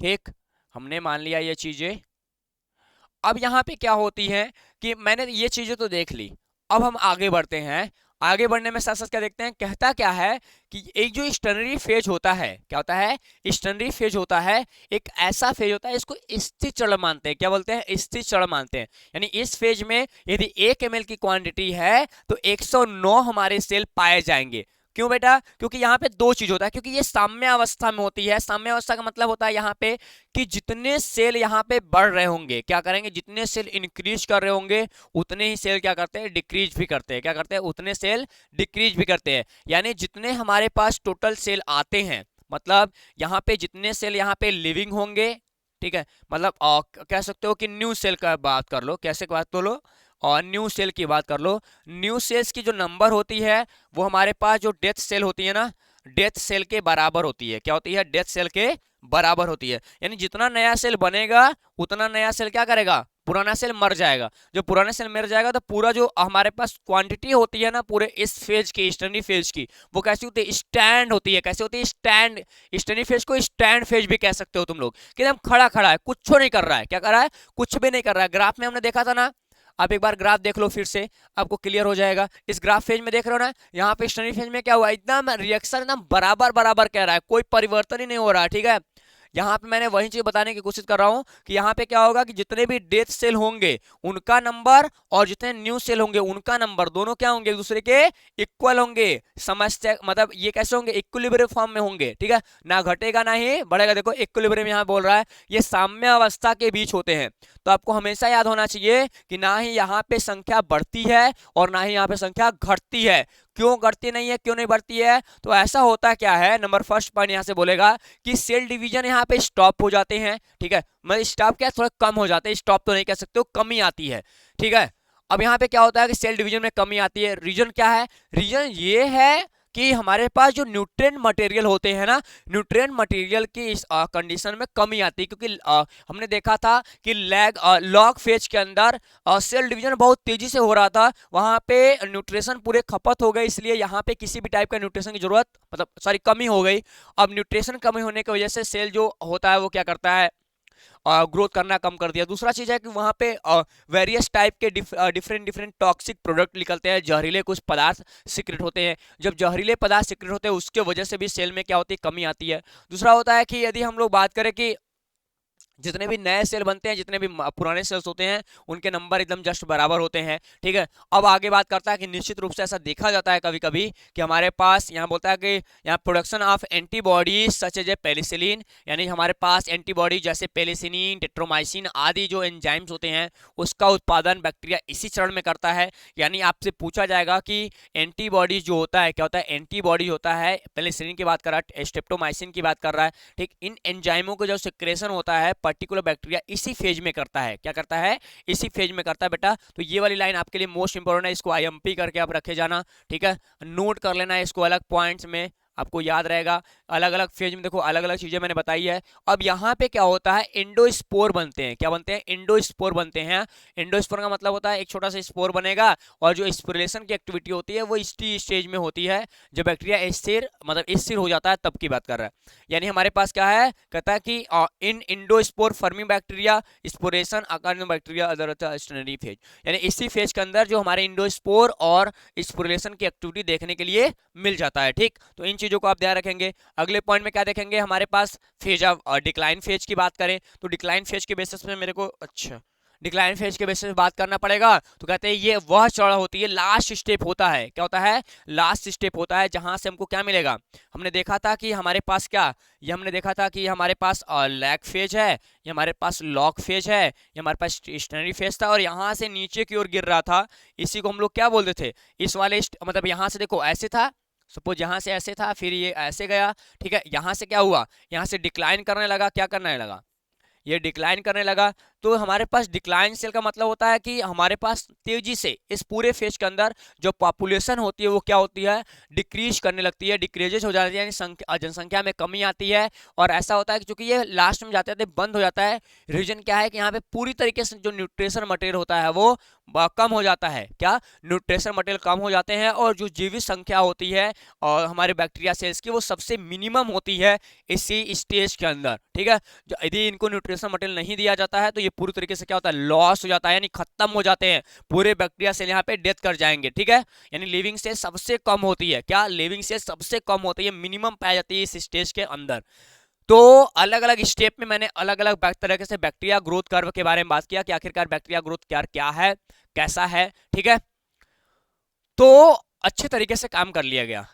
ठीक, हमने मान लिया ये चीजें। अब यहाँ पे क्या होती है कि मैंने ये चीजें तो देख ली, अब हम आगे बढ़ते हैं। आगे बढ़ने में साथ साथ क्या देखते हैं, कहता क्या है कि एक जो स्टर्नरी फेज होता है, क्या होता है, स्टर्नरी फेज होता है, एक ऐसा फेज होता है, इसको स्थिर चरण मानते हैं। क्या बोलते हैं, स्थिर चरण मानते हैं। यानी इस फेज में यदि 1 ml की क्वांटिटी है तो 109 हमारे सेल पाए जाएंगे। क्यों बेटा, क्योंकि यहाँ पे दो चीज होता है, क्योंकि ये साम्य अवस्था में होती है। साम्य अवस्था का मतलब होता है यहाँ पे कि जितने सेल यहाँ पे बढ़ रहे होंगे, क्या करेंगे, जितने सेल इंक्रीज कर रहे होंगे उतने ही सेल क्या करते हैं, डिक्रीज भी करते हैं। क्या करते हैं, उतने सेल डिक्रीज भी करते हैं। यानी जितने हमारे पास टोटल सेल आते हैं, मतलब यहाँ पे जितने सेल यहाँ पे लिविंग होंगे, ठीक है, मतलब कह सकते हो कि न्यू सेल का बात कर लो, कैसे बात कर लो, और न्यू सेल की बात कर लो। न्यू सेल्स की जो नंबर होती है वो हमारे पास जो डेथ सेल होती है ना, डेथ सेल के बराबर होती है। क्या होती है, डेथ सेल के बराबर होती है। यानी जितना नया सेल बनेगा उतना नया सेल क्या करेगा, पुराना सेल मर जाएगा। जो पुराना सेल मर जाएगा तो पूरा जो हमारे पास क्वांटिटी होती है ना पूरे इस फेज की, स्टर्नी फेज की, वो कैसी होती है, स्टैंड होती है। कैसे होती है, स्टैंड। स्टर्नी फेज को स्टैंड फेज भी कह सकते हो तुम लोग, कि एकदम खड़ा खड़ा है, कुछ नहीं कर रहा है। क्या कर रहा है, कुछ भी नहीं कर रहा है। ग्राफ में हमने देखा था ना, आप एक बार ग्राफ देख लो फिर से, आपको क्लियर हो जाएगा। इस ग्राफ फेज में देख रहे हो ना, यहाँ पे स्टर्नी फेज में क्या हुआ, एकदम रिएक्शन एकदम बराबर बराबर कह रहा है, कोई परिवर्तन ही नहीं हो रहा है। ठीक है, यहाँ पे मैंने वही चीज बताने की कोशिश कर रहा हूँ कि यहाँ पे क्या होगा कि जितने भी डेथ सेल होंगे उनका नंबर और जितने न्यू सेल होंगे उनका नंबर, दोनों क्या होंगे, एक दूसरे के इक्वल होंगे। समझते, मतलब ये कैसे होंगे, इक्विलिब्रियम फॉर्म में होंगे। ठीक है, ना घटेगा ना ही बढ़ेगा। देखो इक्विलिब्रियम यहाँ बोल रहा है, ये साम्य अवस्था के बीच होते हैं। तो आपको हमेशा याद होना चाहिए कि ना ही यहाँ पे संख्या बढ़ती है और ना ही यहाँ पे संख्या घटती है। क्यों घटती नहीं है, क्यों नहीं बढ़ती है, तो ऐसा होता क्या है, नंबर फर्स्ट पॉइंट यहाँ से बोलेगा कि सेल डिवीजन यहाँ पे स्टॉप हो जाते हैं। ठीक है, मतलब स्टॉप क्या, थोड़ा कम हो जाते हैं, स्टॉप तो नहीं कह सकते हो, कमी आती है। ठीक है, अब यहाँ पे क्या होता है कि सेल डिवीजन में कमी आती है। रीजन क्या है, रीजन ये है कि हमारे पास जो न्यूट्रिएंट मटेरियल होते हैं ना, न्यूट्रिएंट मटेरियल की इस कंडीशन में कमी आती है। क्योंकि हमने देखा था कि लॉग फेज के अंदर सेल डिवीजन बहुत तेजी से हो रहा था, वहां पे न्यूट्रिशन पूरे खपत हो गए, इसलिए यहाँ पे किसी भी टाइप का न्यूट्रिशन की जरूरत, मतलब सॉरी कमी हो गई। अब न्यूट्रिशन कमी होने की वजह से सेल जो होता है वो क्या करता है, ग्रोथ करना कम कर दिया। दूसरा चीज है कि वहां पे वेरियस टाइप के डिफरेंट डिफरेंट टॉक्सिक प्रोडक्ट निकलते हैं, जहरीले कुछ पदार्थ सीक्रेट होते हैं। जब जहरीले पदार्थ सीक्रेट होते हैं उसके वजह से भी सेल में क्या होती है, कमी आती है। दूसरा होता है कि यदि हम लोग बात करें कि जितने भी नए सेल बनते हैं, जितने भी पुराने सेल्स होते हैं, उनके नंबर एकदम जस्ट बराबर होते हैं। ठीक है, अब आगे बात करता है कि निश्चित रूप से ऐसा देखा जाता है कभी कभी कि हमारे पास यहाँ बोलता है कि यहाँ production of antibodies such as a penicillin, यानी हमारे पास एंटीबॉडी जैसे पेनिसिलिन, टेट्रोमाइसिन आदि जो एंजाइम्स होते हैं उसका उत्पादन बैक्टीरिया इसी चरण में करता है। यानी आपसे पूछा जाएगा कि एंटीबॉडी जो होता है क्या होता है, एंटीबॉडी होता है, पेनिसिलिन की बात कर रहा है, स्ट्रेप्टोमाइसिन की बात कर रहा है। ठीक, इन एंजाइमों को जो सिक्रेशन होता है पर्टिकुलर बैक्टीरिया इसी फेज में करता है। क्या करता है, इसी फेज में करता है बेटा। तो ये वाली लाइन आपके लिए मोस्ट इंपोर्टेंट है, इसको आईएमपी करके आप रखे जाना। ठीक है, नोट कर लेना है इसको अलग पॉइंट्स में, आपको याद रहेगा। अलग अलग फेज में देखो अलग अलग चीजें मैंने बताई है। अब यहाँ पे क्या होता है, इंडोस्पोर बनते हैं। क्या बनते हैं, इंडोस्पोर बनते हैं। इंडोस्पोर का मतलब होता है एक छोटा सा स्पोर बनेगा और जो स्पिरुलेशन की एक्टिविटी होती है वो इस स्टेज में होती है जब बैक्टीरिया स्थिर, मतलब स्थिर हो जाता है, तब की बात कर रहा है। यानी हमारे पास क्या है, कहता है कि इन इंडोस्पोर फर्मिंग बैक्टीरिया स्पोरेशन आकार बैक्टीरिया अदर स्टेशनरी फेज, यानी इसी फेज के अंदर जो हमारे इंडोस्पोर और स्पिरुलेशन की एक्टिविटी देखने के लिए मिल जाता है। ठीक, तो इन चीजों को आप ध्यान रखेंगे। अगले पॉइंट में क्या देखेंगे, हमारे पास फेज ऑफ डिक्लाइन फेज की बात करें तो डिक्लाइन फेज के बेसिस पे मेरे को, अच्छा डिक्लाइन फेज के बेसिस पे बात करना पड़ेगा। तो कहते हैं ये वह चौड़ा होती है, लास्ट स्टेप होता है। क्या होता है, लास्ट स्टेप होता है, जहां से हमको क्या मिलेगा, हमने देखा था कि हमारे पास क्या, ये हमने देखा था कि हमारे पास लैग फेज है, ये हमारे पास लॉक फेज है, ये हमारे पास स्टेशनरी फेज था और यहाँ से नीचे की ओर गिर रहा था। इसी को हम लोग क्या बोलते थे, इस वाले मतलब यहाँ से देखो ऐसे था, सपोज यहाँ से ऐसे था, फिर ये ऐसे गया। ठीक है, यहाँ से क्या हुआ, यहाँ से डिक्लाइन करने लगा, क्या करने लगा, ये डिक्लाइन करने लगा। तो हमारे पास डिक्लाइन सेल का मतलब होता है कि हमारे पास तेजी से इस पूरे फेज के अंदर जो पॉपुलेशन होती है वो क्या होती है, डिक्रीज करने लगती है, डिक्रीजेज हो जाती है, यानी जनसंख्या में कमी आती है। और ऐसा होता है कि चूंकि ये लास्ट में जाते जाते बंद हो जाता है, रीजन क्या है कि यहाँ पे पूरी तरीके से जो न्यूट्रिशन मटेरियल होता है वो कम हो जाता है। क्या, न्यूट्रिशन मटेरियल कम हो जाते हैं, और जो जीवित संख्या होती है और हमारे बैक्टीरिया सेल्स की वो सबसे मिनिमम होती है इसी स्टेज के अंदर। ठीक है, यदि इनको न्यूट्रिशन मटेरियल नहीं दिया जाता है तो ये पूरी तरीके से क्या होता है, लॉस हो जाता है, यानी खत्म हो जाते हैं, पूरे बैक्टीरिया सेल यहाँ पे डेथ कर जाएंगे। ठीक है, यानी लिविंग स्टेज सबसे कम होती है। क्या, लिविंग स्टेज सबसे कम होती है, मिनिमम पाई जाती है इस स्टेज के अंदर। तो अलग अलग स्टेप में मैंने अलग अलग तरीके से बैक्टीरिया ग्रोथ कर्व के बारे में बात किया कि आखिरकार बैक्टीरिया ग्रोथ क्या क्या है, कैसा है। ठीक है, तो अच्छे तरीके से काम कर लिया गया।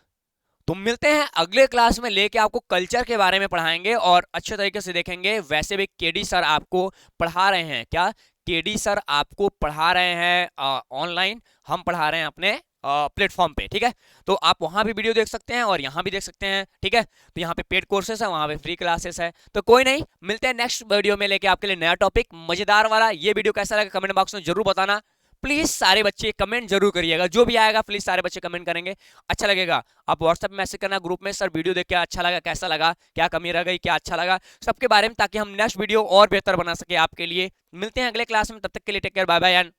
तो मिलते हैं अगले क्लास में, लेके आपको कल्चर के बारे में पढ़ाएंगे और अच्छे तरीके से देखेंगे। वैसे भी केडी सर आपको पढ़ा रहे हैं। क्या, केडी सर आपको पढ़ा रहे हैं ऑनलाइन, हम पढ़ा रहे हैं अपने प्लेटफॉर्म पे। ठीक है, तो आप वहां भी वीडियो देख सकते हैं और यहाँ भी देख सकते हैं। ठीक है, तो यहाँ पे पेड कोर्सेस है, वहां पे फ्री क्लासेस है। तो कोई नहीं, मिलते हैं नेक्स्ट वीडियो में लेके आपके लिए नया टॉपिक मजेदार वाला। ये वीडियो कैसा लगा कमेंट बॉक्स में जरूर बताना। प्लीज सारे बच्चे कमेंट जरूर करिएगा, जो भी आएगा प्लीज सारे बच्चे कमेंट करेंगे, अच्छा लगेगा। आप व्हाट्सएप में मैसेज करना ग्रुप में, सर वीडियो देख के अच्छा लगा, कैसा लगा, क्या कमी रह गई, क्या अच्छा लगा, सबके बारे में, ताकि हम नेक्स्ट वीडियो और बेहतर बना सके आपके लिए। मिलते हैं अगले क्लास में, तब तक के लिए take care, bye bye and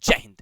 जय हिंद।